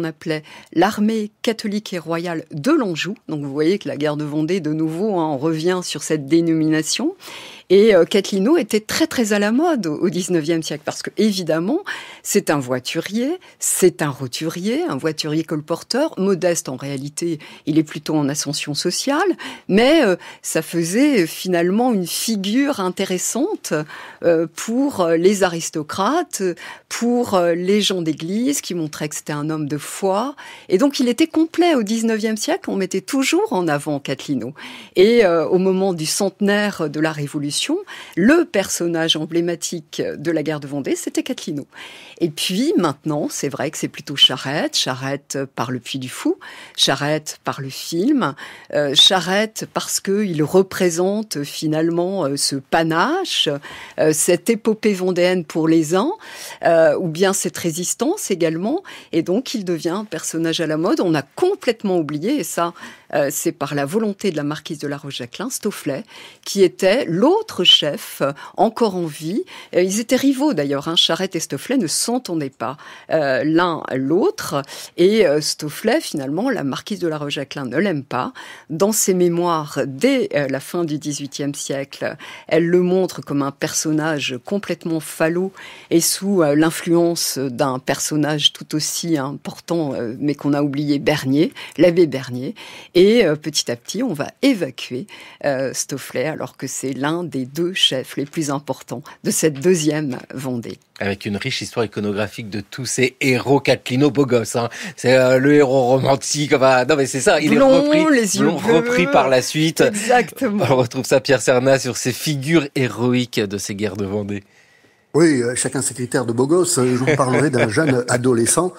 appelait l'armée catholique et royale de l'Anjou. Donc vous voyez que la guerre de Vendée, de nouveau, on revient sur cette dénomination. Et Catlino était très très à la mode au 19e siècle parce que évidemment c'est un voiturier, c'est un roturier, un voiturier colporteur, modeste en réalité, il est plutôt en ascension sociale, mais ça faisait finalement une figure intéressante pour les aristocrates, pour les gens d'église qui montraient que c'était un homme de foi, et donc il était complet au 19e siècle, on mettait toujours en avant Catlino. Et au moment du centenaire de la Révolution, le personnage emblématique de la guerre de Vendée, c'était Catlino. Et puis maintenant, c'est vrai que c'est plutôt Charette par le Puy du Fou, Charette par le film, Charette parce qu'il représente finalement ce panache, cette épopée vendéenne pour les uns, ou bien cette résistance également, et donc il devient un personnage à la mode. On a complètement oublié, et ça c'est par la volonté de la marquise de La Roche-Jacquelin, Stofflet, qui était l'autre chef, encore en vie. Ils étaient rivaux d'ailleurs, Charette et Stofflet ne s'entendaient pas l'un l'autre, et Stofflet, finalement, la marquise de La Roche-Jacquelin ne l'aime pas. Dans ses mémoires, dès la fin du XVIIIe siècle, elle le montre comme un personnage complètement falot et sous l'influence d'un personnage tout aussi important, mais qu'on a oublié, Bernier, l'abbé Bernier. Et petit à petit, on va évacuer Stofflet, alors que c'est l'un des deux chefs les plus importants de cette deuxième Vendée. Avec une riche histoire iconographique de tous ces héros Catlino beaux gosses. C'est le héros romantique. Enfin, non, mais c'est ça. Il blond, est repris, les yeux bleus. Repris par la suite. Exactement. On retrouve ça, Pierre Cernat, sur ces figures héroïques de ces guerres de Vendée. Oui, chacun ses critères de beau gosse. Je vous parlerai d'un jeune adolescent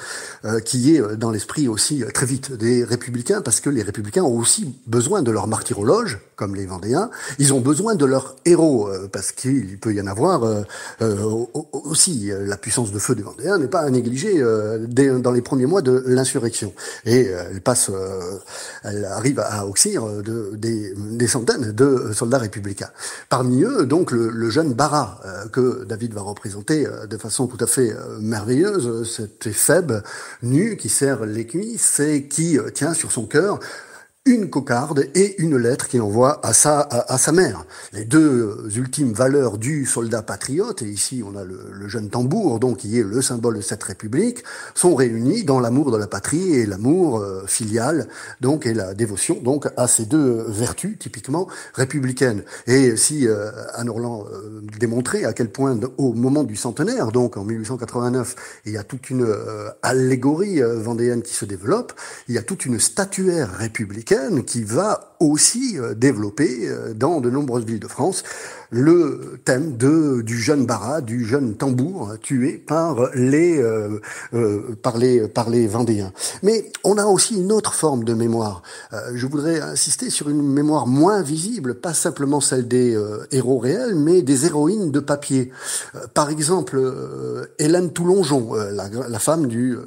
qui est dans l'esprit aussi très vite des républicains, parce que les républicains ont aussi besoin de leur martyrologe, comme les Vendéens. Ils ont besoin de leurs héros, parce qu'il peut y en avoir aussi. La puissance de feu des Vendéens n'est pas à négliger dans les premiers mois de l'insurrection. Et elle arrive à auxir des centaines de soldats républicains. Parmi eux, donc, le jeune Barras, que David va représenter de façon tout à fait merveilleuse, cet éphèbe nu qui serre les cuisses et qui tient sur son cœur une cocarde et une lettre qu'il envoie à sa mère. Les deux ultimes valeurs du soldat patriote, et ici on a le jeune tambour, donc qui est le symbole de cette république, sont réunis dans l'amour de la patrie et l'amour filial, donc, et la dévotion, donc, à ces deux vertus typiquement républicaines. Et si Anne Orlan démontrait à quel point, au moment du centenaire, donc en 1889, il y a toute une allégorie vendéenne qui se développe, il y a toute une statuaire républicaine qui va aussi développer dans de nombreuses villes de France le thème du jeune Barras, du jeune tambour tué par les Vendéens. Mais on a aussi une autre forme de mémoire. Je voudrais insister sur une mémoire moins visible, pas simplement celle des héros réels, mais des héroïnes de papier. Par exemple, Hélène Toulongeon, la femme du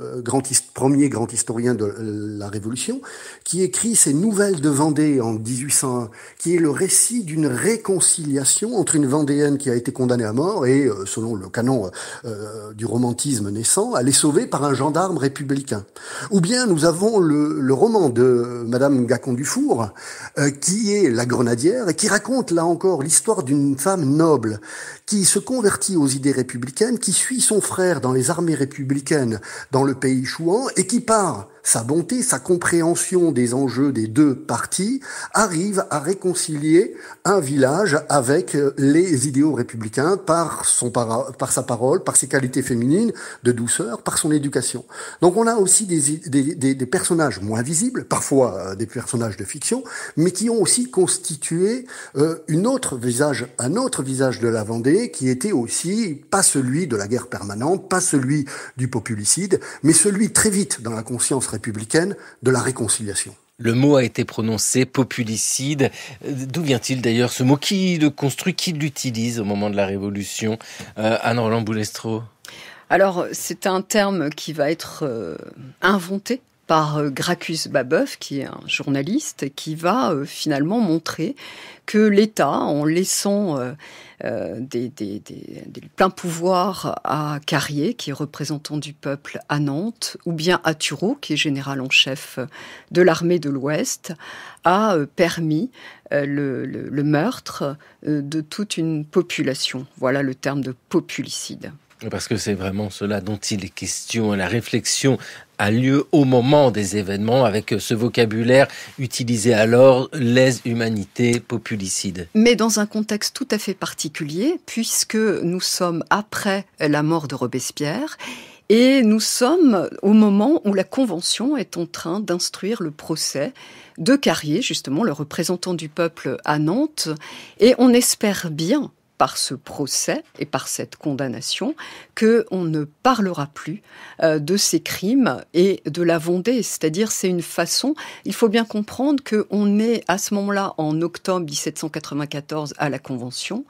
premier grand historien de la Révolution, qui écrit ses Nouvelles de Vendée en 1801, qui est le récit d'une réconciliation entre une Vendéenne qui a été condamnée à mort et, selon le canon du romantisme naissant, elle est sauvée par un gendarme républicain. Ou bien nous avons le roman de Madame Gacon-Dufour, qui est La Grenadière, et qui raconte là encore l'histoire d'une femme noble qui se convertit aux idées républicaines, qui suit son frère dans les armées républicaines dans le pays chouan, et qui par sa bonté, sa compréhension des enjeux des deux partis, arrive à réconcilier un village avec les idéaux républicains par sa parole, par ses qualités féminines de douceur, par son éducation. Donc on a aussi des personnages moins visibles, parfois des personnages de fiction, mais qui ont aussi constitué un autre visage de la Vendée, qui était aussi pas celui de la guerre permanente, pas celui du populicide, mais celui très vite dans la conscience républicaine de la réconciliation. Le mot a été prononcé, populicide. D'où vient-il d'ailleurs ce mot? Qui le construit, qui l'utilise au moment de la Révolution? Anne-Roland Boulestreau. Alors, c'est un terme qui va être inventé par Gracchus Babeuf, qui est un journaliste, qui va finalement montrer que l'État, en laissant des pleins pouvoirs à Carrier, qui est représentant du peuple à Nantes, ou bien à Turreau, qui est général en chef de l'armée de l'Ouest, a permis le meurtre de toute une population. Voilà le terme de populicide. Parce que c'est vraiment cela dont il est question. La réflexion a lieu au moment des événements avec ce vocabulaire utilisé alors, lèse-humanité, populicide. Mais dans un contexte tout à fait particulier, puisque nous sommes après la mort de Robespierre et nous sommes au moment où la Convention est en train d'instruire le procès de Carrier, justement le représentant du peuple à Nantes, et on espère bien par ce procès et par cette condamnation, qu'on ne parlera plus de ces crimes et de la Vendée. C'est-à-dire, c'est une façon... Il faut bien comprendre qu'on est à ce moment-là, en octobre 1794, à la Convention,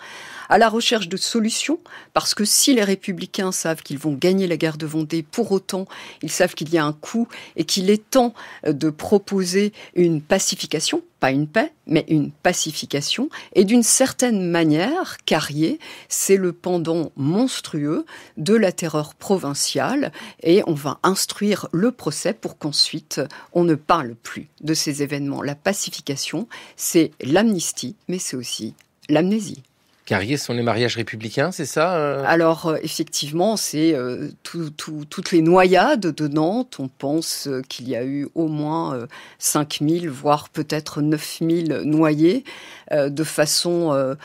à la recherche de solutions, parce que si les républicains savent qu'ils vont gagner la guerre de Vendée, pour autant, ils savent qu'il y a un coup et qu'il est temps de proposer une pacification, pas une paix, mais une pacification. Et d'une certaine manière, Carrier, c'est le pendant monstrueux de la terreur provinciale, et on va instruire le procès pour qu'ensuite on ne parle plus de ces événements. La pacification, c'est l'amnistie, mais c'est aussi l'amnésie. Carrier, ce sont les mariages républicains, c'est ça Alors, effectivement, c'est toutes les noyades de Nantes. On pense qu'il y a eu au moins 5000, voire peut-être 9000 noyés de façon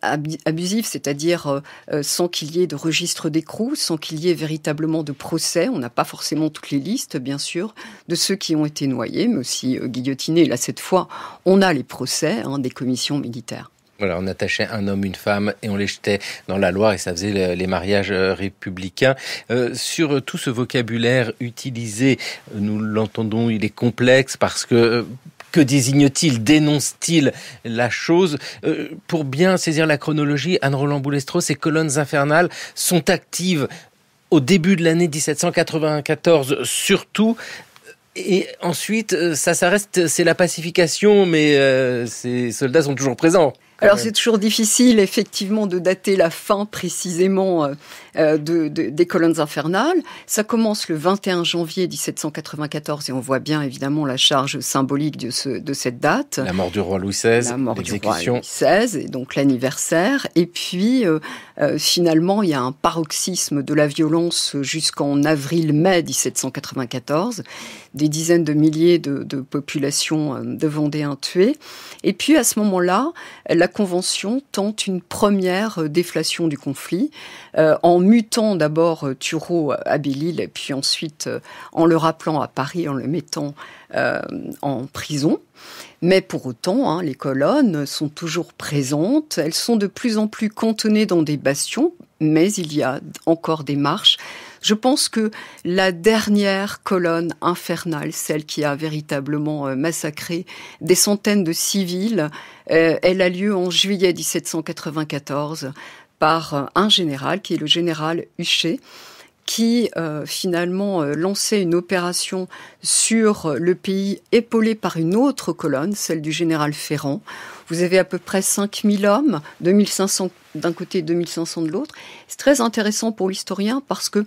abusive, c'est-à-dire sans qu'il y ait de registre d'écrou, sans qu'il y ait véritablement de procès. On n'a pas forcément toutes les listes, bien sûr, de ceux qui ont été noyés, mais aussi guillotinés. Là, cette fois, on a les procès des commissions militaires. Voilà, on attachait un homme, une femme et on les jetait dans la Loire et ça faisait les mariages républicains. Sur tout ce vocabulaire utilisé, nous l'entendons, il est complexe parce que désigne-t-il, dénonce-t-il la chose? Pour bien saisir la chronologie, Anne-Roland Boulestreau, ces colonnes infernales sont actives au début de l'année 1794 surtout. Et ensuite, ça reste, c'est la pacification, mais ces soldats sont toujours présents. Alors c'est toujours difficile effectivement de dater la fin précisément des colonnes infernales. Ça commence le 21 janvier 1794 et on voit bien évidemment la charge symbolique de cette date. La mort du roi Louis XVI, la mort du roi Louis XVI et donc l'anniversaire. Et puis finalement il y a un paroxysme de la violence jusqu'en avril-mai 1794. Des dizaines de milliers de populations de Vendéens tués. Et puis à ce moment-là, la Convention tente une première déflation du conflit, en mutant d'abord Turreau à Belle-Île, et puis ensuite en le rappelant à Paris, en le mettant en prison. Mais pour autant, les colonnes sont toujours présentes, elles sont de plus en plus cantonnées dans des bastions, mais il y a encore des marches. Je pense que la dernière colonne infernale, celle qui a véritablement massacré des centaines de civils, elle a lieu en juillet 1794 par un général, qui est le général Huchet, qui finalement lançait une opération sur le pays épaulé par une autre colonne, celle du général Ferrand. Vous avez à peu près 5000 hommes, 2500 d'un côté et 2500 de l'autre. C'est très intéressant pour l'historien parce que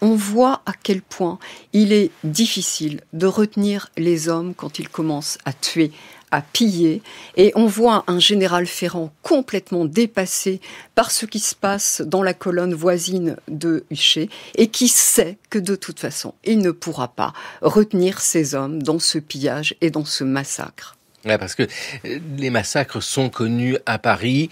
on voit à quel point il est difficile de retenir les hommes quand ils commencent à tuer, à piller. Et on voit un général Ferrand complètement dépassé par ce qui se passe dans la colonne voisine de Huchet et qui sait que de toute façon, il ne pourra pas retenir ces hommes dans ce pillage et dans ce massacre. Ouais, parce que les massacres sont connus à Paris,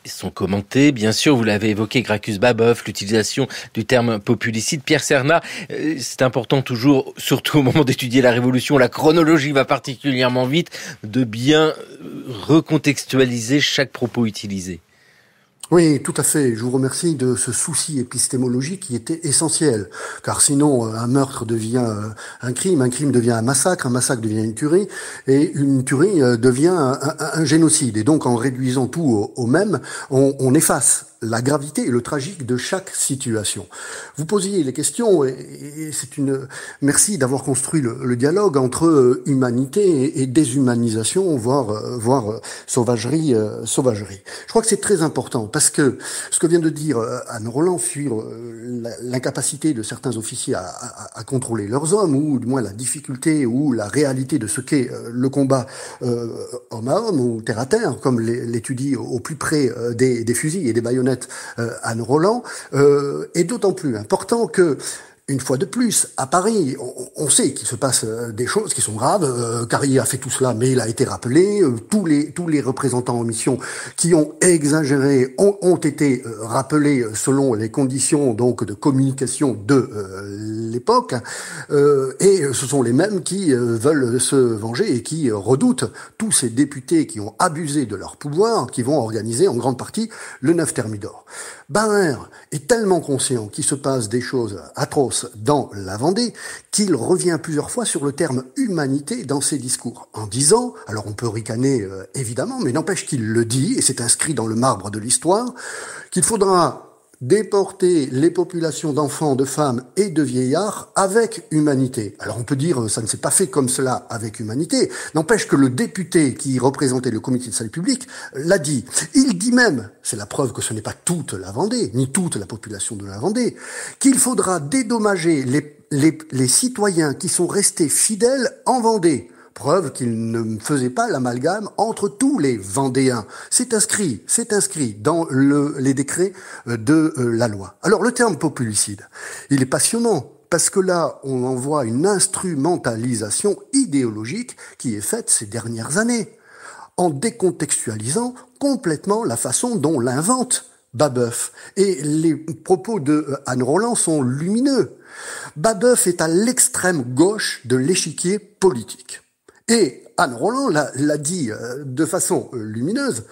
sont commentés, bien sûr, vous l'avez évoqué, Gracchus Babeuf, l'utilisation du terme populicide. Pierre Cernat, c'est important toujours, surtout au moment d'étudier la Révolution, la chronologie va particulièrement vite, de bien recontextualiser chaque propos utilisé. Oui, tout à fait. Je vous remercie de ce souci épistémologique qui était essentiel. Car sinon, un meurtre devient un crime devient un massacre devient une tuerie, et une tuerie devient un génocide. Et donc, en réduisant tout au même, on efface la gravité et le tragique de chaque situation. Vous posiez les questions et merci d'avoir construit le dialogue entre humanité et déshumanisation, voire sauvagerie. Je crois que c'est très important parce que ce que vient de dire Anne Roland sur l'incapacité de certains officiers à contrôler leurs hommes, ou du moins la difficulté ou la réalité de ce qu'est le combat homme à homme ou terre à terre, comme l'étudie au plus près des fusils et des baïonnettes Anne Roland, est d'autant plus important que, une fois de plus, à Paris, on sait qu'il se passe des choses qui sont graves. Carrier a fait tout cela, mais il a été rappelé. Tous les représentants en mission qui ont exagéré ont été rappelés selon les conditions donc de communication de l'époque. Et ce sont les mêmes qui veulent se venger et qui redoutent tous ces députés qui ont abusé de leur pouvoir, qui vont organiser en grande partie le 9 Thermidor. Barrère est tellement conscient qu'il se passe des choses atroces dans la Vendée qu'il revient plusieurs fois sur le terme humanité dans ses discours, en disant, alors on peut ricaner évidemment, mais n'empêche qu'il le dit, et c'est inscrit dans le marbre de l'histoire, qu'il faudra déporter les populations d'enfants, de femmes et de vieillards avec humanité. Alors on peut dire, ça ne s'est pas fait comme cela avec humanité. N'empêche que le député qui représentait le comité de salut public l'a dit. Il dit même, c'est la preuve que ce n'est pas toute la Vendée, ni toute la population de la Vendée, qu'il faudra dédommager les citoyens qui sont restés fidèles en Vendée. Preuve qu'il ne faisait pas l'amalgame entre tous les Vendéens. C'est inscrit dans les décrets de la loi. Alors le terme populicide, il est passionnant parce que là, on en voit une instrumentalisation idéologique qui est faite ces dernières années, en décontextualisant complètement la façon dont l'invente Babeuf. Et les propos de Anne Roland sont lumineux. Babeuf est à l'extrême gauche de l'échiquier politique. Et Anne Roland l'a dit de façon lumineuse,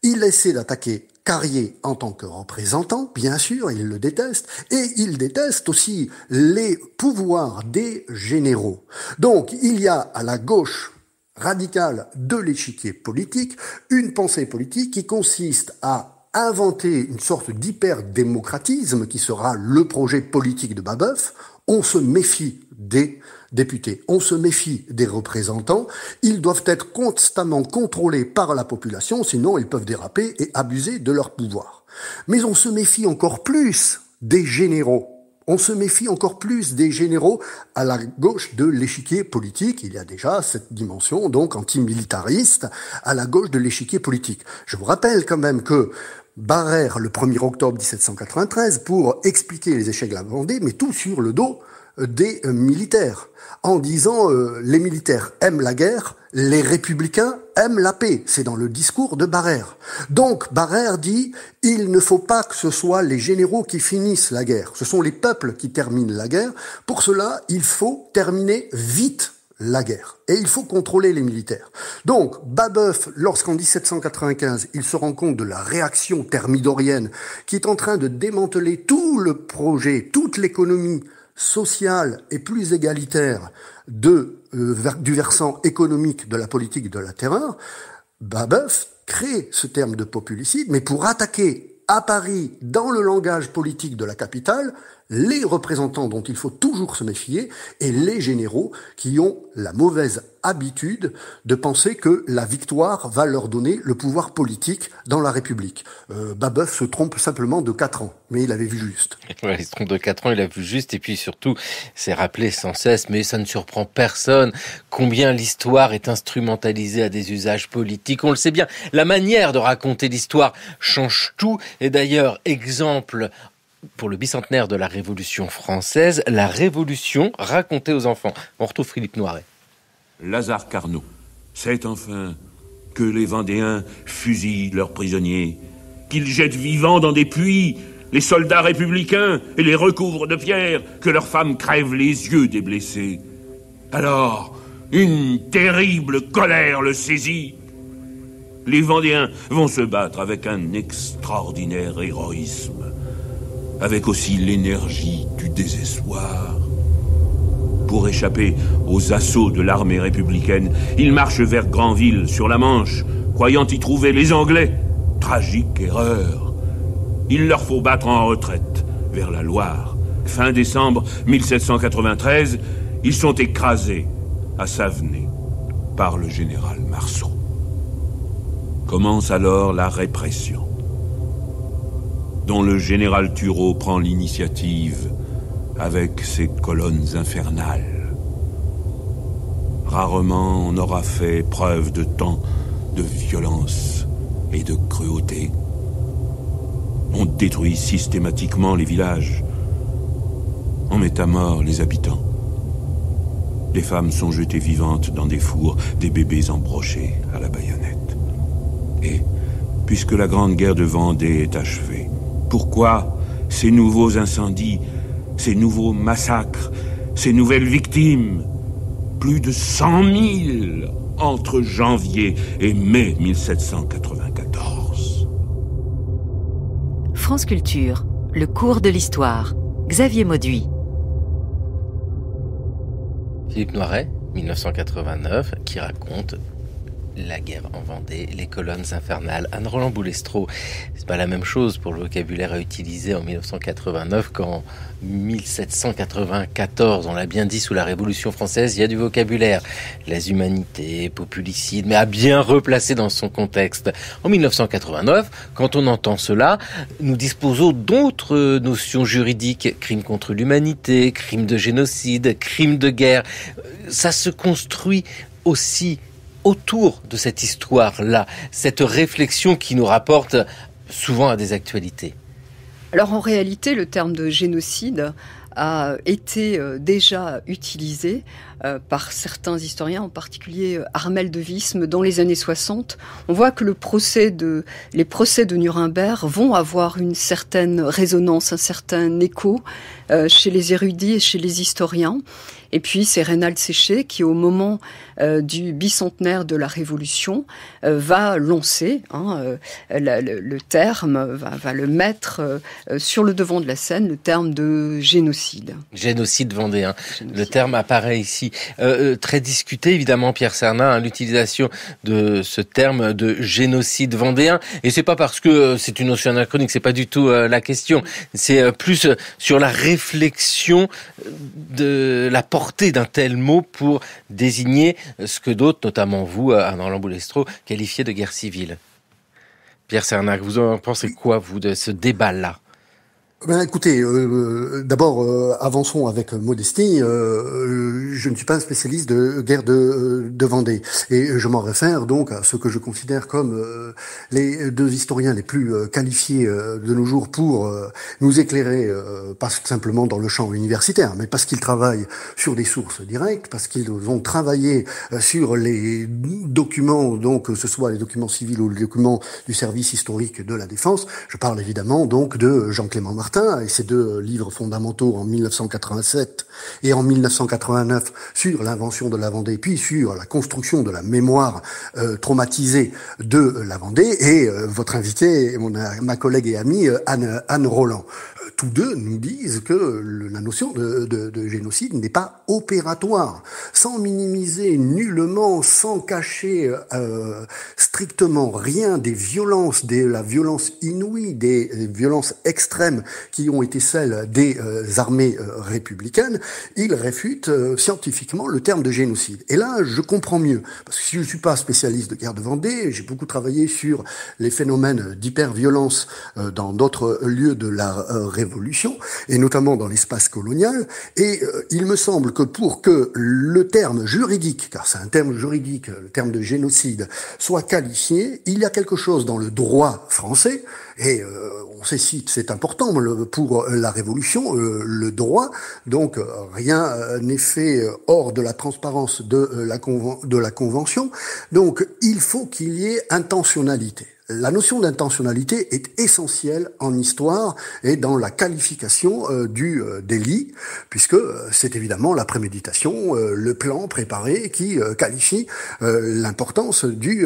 il essaie d'attaquer Carrier en tant que représentant, bien sûr, il le déteste, et il déteste aussi les pouvoirs des généraux. Donc il y a à la gauche radicale de l'échiquier politique une pensée politique qui consiste à inventer une sorte d'hyper-démocratisme qui sera le projet politique de Babeuf. On se méfie des députés, on se méfie des représentants, ils doivent être constamment contrôlés par la population, sinon ils peuvent déraper et abuser de leur pouvoir. Mais on se méfie encore plus des généraux. On se méfie encore plus des généraux à la gauche de l'échiquier politique. Il y a déjà cette dimension donc antimilitariste à la gauche de l'échiquier politique. Je vous rappelle quand même que Barrère, le 1er octobre 1793, pour expliquer les échecs de la Vendée, met tout sur le dos des militaires, en disant les militaires aiment la guerre, les républicains aiment la paix. C'est dans le discours de Barrère. Donc Barrère dit il ne faut pas que ce soit les généraux qui finissent la guerre, ce sont les peuples qui terminent la guerre. Pour cela, il faut terminer vite la guerre. Et il faut contrôler les militaires. Donc, Babeuf, lorsqu'en 1795, il se rend compte de la réaction thermidorienne qui est en train de démanteler tout le projet, toute l'économie sociale et plus égalitaire du versant économique de la politique de la terreur, Babeuf crée ce terme de populicide, mais pour attaquer à Paris, dans le langage politique de la capitale, les représentants dont il faut toujours se méfier et les généraux qui ont la mauvaise habitude de penser que la victoire va leur donner le pouvoir politique dans la République. Babeuf se trompe simplement de 4 ans, mais il avait vu juste. Ouais, il se trompe de 4 ans, il a vu juste, et puis surtout, c'est rappelé sans cesse, mais ça ne surprend personne, combien l'histoire est instrumentalisée à des usages politiques. On le sait bien, la manière de raconter l'histoire change tout, et d'ailleurs, exemple pour le bicentenaire de la Révolution française, la Révolution racontée aux enfants. On retrouve Philippe Noiret. Lazare Carnot, c'est enfin que les Vendéens fusillent leurs prisonniers, qu'ils jettent vivants dans des puits les soldats républicains et les recouvrent de pierres, que leurs femmes crèvent les yeux des blessés. Alors, une terrible colère le saisit. Les Vendéens vont se battre avec un extraordinaire héroïsme, avec aussi l'énergie du désespoir. Pour échapper aux assauts de l'armée républicaine, ils marchent vers Granville, sur la Manche, croyant y trouver les Anglais. Tragique erreur. Il leur faut battre en retraite, vers la Loire. Fin décembre 1793, ils sont écrasés à Savenay par le général Marceau. Commence alors la répression, dont le général Turreau prend l'initiative avec ses colonnes infernales. Rarement on aura fait preuve de tant de violence et de cruauté. On détruit systématiquement les villages. On met à mort les habitants. Les femmes sont jetées vivantes dans des fours, des bébés embrochés à la baïonnette. Et, puisque la Grande Guerre de Vendée est achevée, pourquoi ces nouveaux incendies, ces nouveaux massacres, ces nouvelles victimes? Plus de 100 000 entre janvier et mai 1794. France Culture, le cours de l'histoire. Xavier Mauduit. Philippe Noiret, 1989, qui raconte la guerre en Vendée, les colonnes infernales. Anne-Roland Boulestreau, c'est pas la même chose pour le vocabulaire à utiliser en 1989 qu'en 1794. On l'a bien dit, sous la Révolution française, il y a du vocabulaire. Les humanités, populicide, mais à bien replacer dans son contexte. En 1989, quand on entend cela, nous disposons d'autres notions juridiques. Crime contre l'humanité, crime de génocide, crime de guerre. Ça se construit aussi autour de cette histoire-là, cette réflexion qui nous rapporte souvent à des actualités. Alors en réalité, le terme de génocide a été déjà utilisé par certains historiens, en particulier Armel de Visme, dans les années 60. On voit que les procès de Nuremberg vont avoir une certaine résonance, un certain écho chez les érudits et chez les historiens. Et puis c'est Reynald Séché qui, au moment du bicentenaire de la Révolution, va lancer le terme, va le mettre sur le devant de la scène, le terme de génocide. Génocide vendéen. Le terme apparaît ici. Très discuté, évidemment, Pierre Sernin, l'utilisation de ce terme de génocide vendéen. Et c'est pas parce que c'est une notion anachronique, c'est pas du tout la question. C'est plus sur la réflexion de la portée d'un tel mot pour désigner ce que d'autres, notamment vous, Anne-Roland Boulestreau, qualifiez de guerre civile. Pierre Sernac, vous en pensez quoi, vous, de ce débat-là ? Ben, écoutez, d'abord, avançons avec modestie. Je ne suis pas un spécialiste de guerre de Vendée. Et je m'en réfère donc à ce que je considère comme les deux historiens les plus qualifiés de nos jours pour nous éclairer, pas simplement dans le champ universitaire, mais parce qu'ils travaillent sur des sources directes, parce qu'ils ont travaillé sur les documents, donc que ce soit les documents civils ou les documents du service historique de la Défense. Je parle évidemment donc de Jean-Clément Martin et ses deux livres fondamentaux en 1987 et en 1989 sur l'invention de la Vendée, puis sur la construction de la mémoire traumatisée de la Vendée, et votre invité, ma collègue et amie Anne Roland. Tous deux nous disent que la notion de génocide n'est pas opératoire, sans minimiser nullement, sans cacher strictement rien des violences, de la violence inouïe, des violences extrêmes qui ont été celles des armées républicaines. Ils réfutent scientifiquement le terme de génocide. Et là, je comprends mieux, parce que si je ne suis pas spécialiste de guerre de Vendée, j'ai beaucoup travaillé sur les phénomènes d'hyperviolence dans d'autres lieux de la Révolution, et notamment dans l'espace colonial, et il me semble que pour que le terme juridique, car c'est un terme juridique, le terme de génocide, soit qualifié, il y a quelque chose dans le droit français, et on sait si c'est important pour la Révolution, le droit, donc rien n'est fait hors de la transparence de la Convention, donc il faut qu'il y ait intentionnalité. La notion d'intentionnalité est essentielle en histoire et dans la qualification du délit, puisque c'est évidemment la préméditation, le plan préparé qui qualifie l'importance du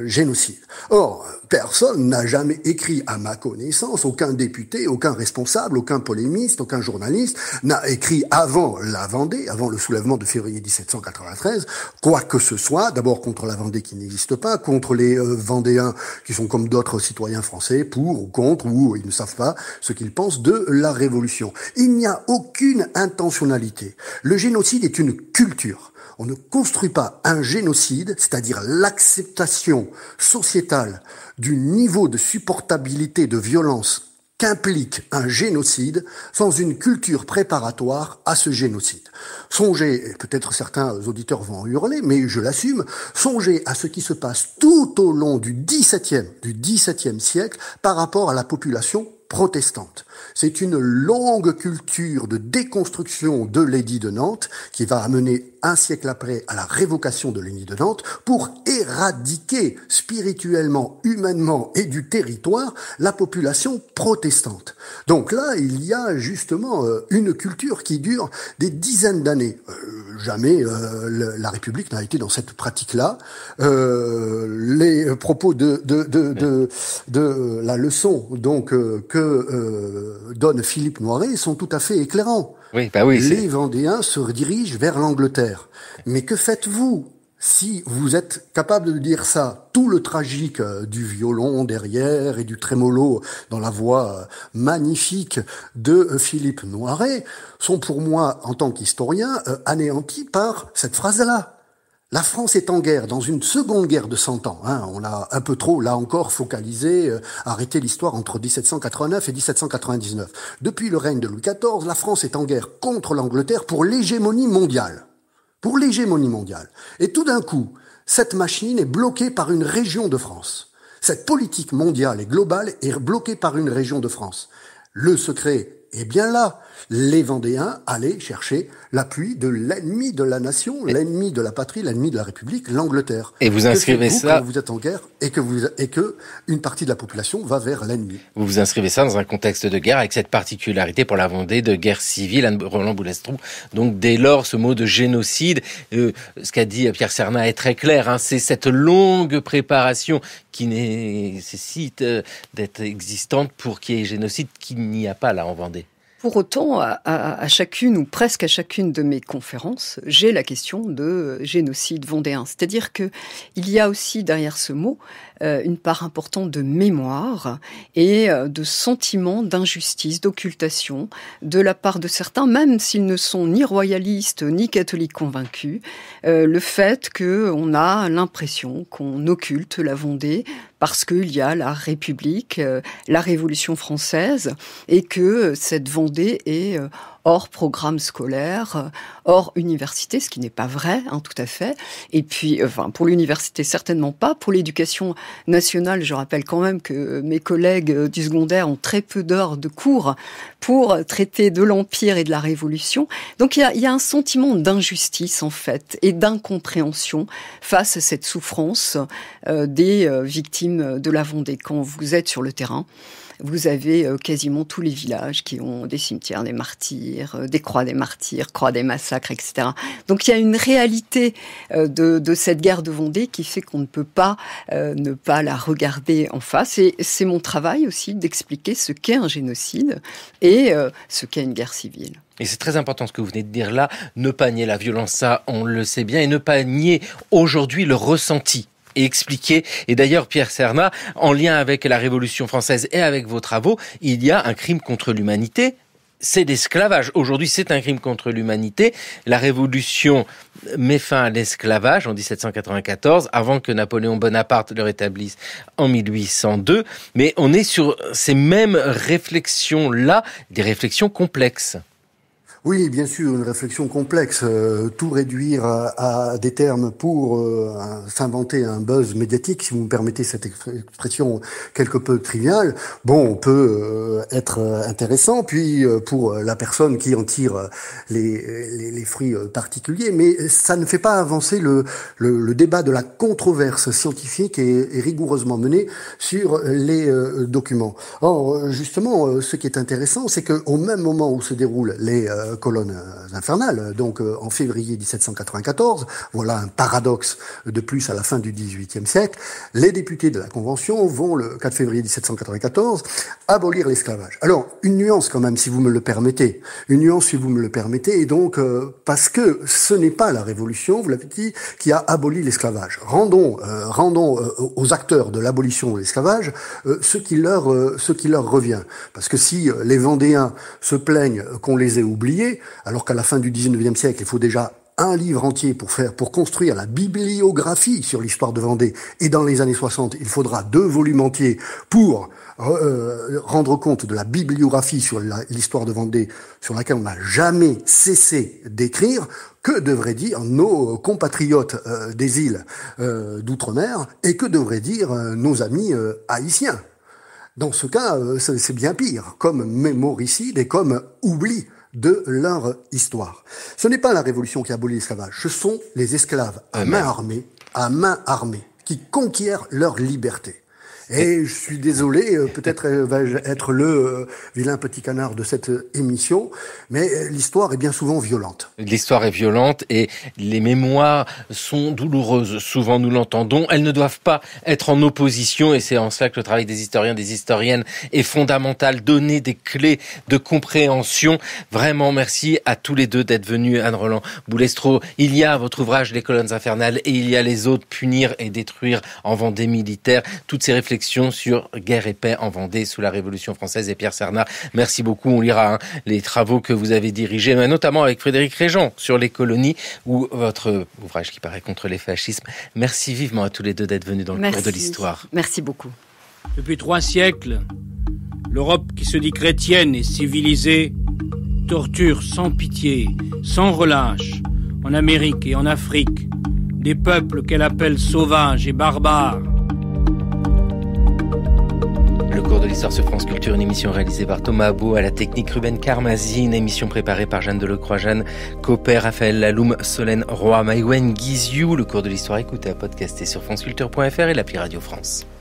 génocide. Or, personne n'a jamais écrit, à ma connaissance, aucun député, aucun responsable, aucun polémiste, aucun journaliste n'a écrit avant la Vendée, avant le soulèvement de février 1793, quoi que ce soit, d'abord contre la Vendée qui n'existe pas, contre les Vendéens qui sont comme d'autres citoyens français, pour ou contre, ou ils ne savent pas ce qu'ils pensent de la Révolution. Il n'y a aucune intentionnalité. Le génocide est une culture. On ne construit pas un génocide, c'est-à-dire l'acceptation sociétale du niveau de supportabilité de violence qu'implique un génocide sans une culture préparatoire à ce génocide. Songez, et peut-être certains auditeurs vont en hurler, mais je l'assume, songez à ce qui se passe tout au long du XVIIe siècle par rapport à la population protestante. C'est une longue culture de déconstruction de l'édit de Nantes qui va amener un siècle après à la révocation de l'édit de Nantes pour éradiquer spirituellement, humainement et du territoire la population protestante. Donc là, il y a justement une culture qui dure des dizaines d'années. Jamais la République n'a été dans cette pratique-là. Les propos de la leçon donc que donne Philippe Noiret sont tout à fait éclairants. Oui, les Vendéens se dirigent vers l'Angleterre. Mais que faites-vous si vous êtes capable de dire ça? Tout le tragique du violon derrière et du trémolo dans la voix magnifique de Philippe Noiret sont pour moi, en tant qu'historien, anéantis par cette phrase-là. La France est en guerre, dans une seconde guerre de 100 ans. On a un peu trop, là encore, focalisé, arrêté l'histoire entre 1789 et 1799. Depuis le règne de Louis XIV, la France est en guerre contre l'Angleterre pour l'hégémonie mondiale. Et tout d'un coup, cette machine est bloquée par une région de France. Cette politique mondiale et globale est bloquée par une région de France. Le secret est bien là. Les Vendéens allaient chercher l'appui de l'ennemi de la nation, l'ennemi de la patrie, l'ennemi de la République, l'Angleterre. Et vous inscrivez ça... Quand vous êtes en guerre et que une partie de la population va vers l'ennemi. Vous inscrivez ça dans un contexte de guerre avec cette particularité pour la Vendée de guerre civile, Roland Boulestroux. Donc dès lors, ce mot de génocide, ce qu'a dit Pierre Cernat est très clair, c'est cette longue préparation qui nécessite d'être existante pour qu'il y ait génocide qu'il n'y a pas là en Vendée. Pour autant, à chacune ou presque à chacune de mes conférences, j'ai la question de génocide vendéen. C'est-à-dire que il y a aussi derrière ce mot une part importante de mémoire et de sentiment d'injustice, d'occultation de la part de certains, même s'ils ne sont ni royalistes ni catholiques convaincus. Le fait qu'on a l'impression qu'on occulte la Vendée parce qu'il y a la République, la Révolution française, et que cette Vendée est hors programme scolaire, hors université, ce qui n'est pas vrai, tout à fait. Et puis, pour l'université, certainement pas. Pour l'éducation nationale, je rappelle quand même que mes collègues du secondaire ont très peu d'heures de cours pour traiter de l'Empire et de la Révolution. Donc, il y a un sentiment d'injustice, en fait, et d'incompréhension face à cette souffrance des victimes de la Vendée. Quand vous êtes sur le terrain, vous avez quasiment tous les villages qui ont des cimetières des martyrs, des croix des martyrs, croix des massacres, etc. Donc il y a une réalité de cette guerre de Vendée qui fait qu'on ne peut pas ne pas la regarder en face. Et c'est mon travail aussi d'expliquer ce qu'est un génocide et ce qu'est une guerre civile. Et c'est très important ce que vous venez de dire là, ne pas nier la violence, ça on le sait bien, et ne pas nier aujourd'hui le ressenti. Et expliquer. Et d'ailleurs, Pierre Cernat, en lien avec la Révolution française et avec vos travaux, il y a un crime contre l'humanité, c'est l'esclavage. Aujourd'hui, c'est un crime contre l'humanité. La Révolution met fin à l'esclavage en 1794, avant que Napoléon Bonaparte le rétablisse en 1802. Mais on est sur ces mêmes réflexions-là, des réflexions complexes. Oui, bien sûr, une réflexion complexe. Tout réduire à des termes pour s'inventer un buzz médiatique, si vous me permettez cette expression quelque peu triviale, bon, on peut être intéressant, puis pour la personne qui en tire les fruits particuliers, mais ça ne fait pas avancer le débat de la controverse scientifique et rigoureusement menée sur les documents. Or, justement, ce qui est intéressant, c'est qu'au même moment où se déroulent les colonnes infernales, donc en février 1794, voilà un paradoxe de plus à la fin du XVIIIe siècle, les députés de la Convention vont, le 4 février 1794, abolir l'esclavage. Alors, une nuance quand même, si vous me le permettez, et donc, parce que ce n'est pas la Révolution, vous l'avez dit, qui a aboli l'esclavage. Rendons aux acteurs de l'abolition de l'esclavage ce qui leur revient. Parce que si les Vendéens se plaignent qu'on les ait oubliés, alors qu'à la fin du XIXe siècle, il faut déjà un livre entier pour construire la bibliographie sur l'histoire de Vendée, et dans les années 60, il faudra 2 volumes entiers pour rendre compte de la bibliographie sur l'histoire de Vendée, sur laquelle on n'a jamais cessé d'écrire. Que devraient dire nos compatriotes des îles d'outre-mer, et que devraient dire nos amis haïtiens? Dans ce cas, c'est bien pire, comme mémoricide et comme oubli de leur histoire. Ce n'est pas la Révolution qui abolit l'esclavage, ce sont les esclaves à main armée, qui conquièrent leur liberté. Et je suis désolé, peut-être vais-je être le vilain petit canard de cette émission, mais l'histoire est bien souvent violente. L'histoire est violente et les mémoires sont douloureuses. Souvent, nous l'entendons. Elles ne doivent pas être en opposition, et c'est en cela que le travail des historiens, des historiennes est fondamental. Donner des clés de compréhension. Vraiment, merci à tous les deux d'être venus. Anne Roland Boulestreau, il y a votre ouvrage Les colonnes infernales et il y a les autres, Punir et détruire en Vendée militaire. Toutes ces réflexions sur guerre et paix en Vendée sous la Révolution française. Et Pierre Cernat, merci beaucoup. On lira les travaux que vous avez dirigés, mais notamment avec Frédéric Réjean sur les colonies, ou votre ouvrage qui paraît contre les fascismes. Merci vivement à tous les deux d'être venus dans le cours de l'histoire. Merci beaucoup. Depuis 3 siècles, l'Europe qui se dit chrétienne et civilisée torture sans pitié, sans relâche, en Amérique et en Afrique, des peuples qu'elle appelle sauvages et barbares. Le cours de l'histoire sur France Culture, une émission réalisée par Thomas Beau, à la technique Ruben Karmazi, une émission préparée par Jeanne Delecroix, Jeanne Copper, Raphaël Laloum, Solène Roy, Maïwen Guiziou. Le cours de l'histoire écouté à podcaster sur franceculture.fr et l'appli Radio France.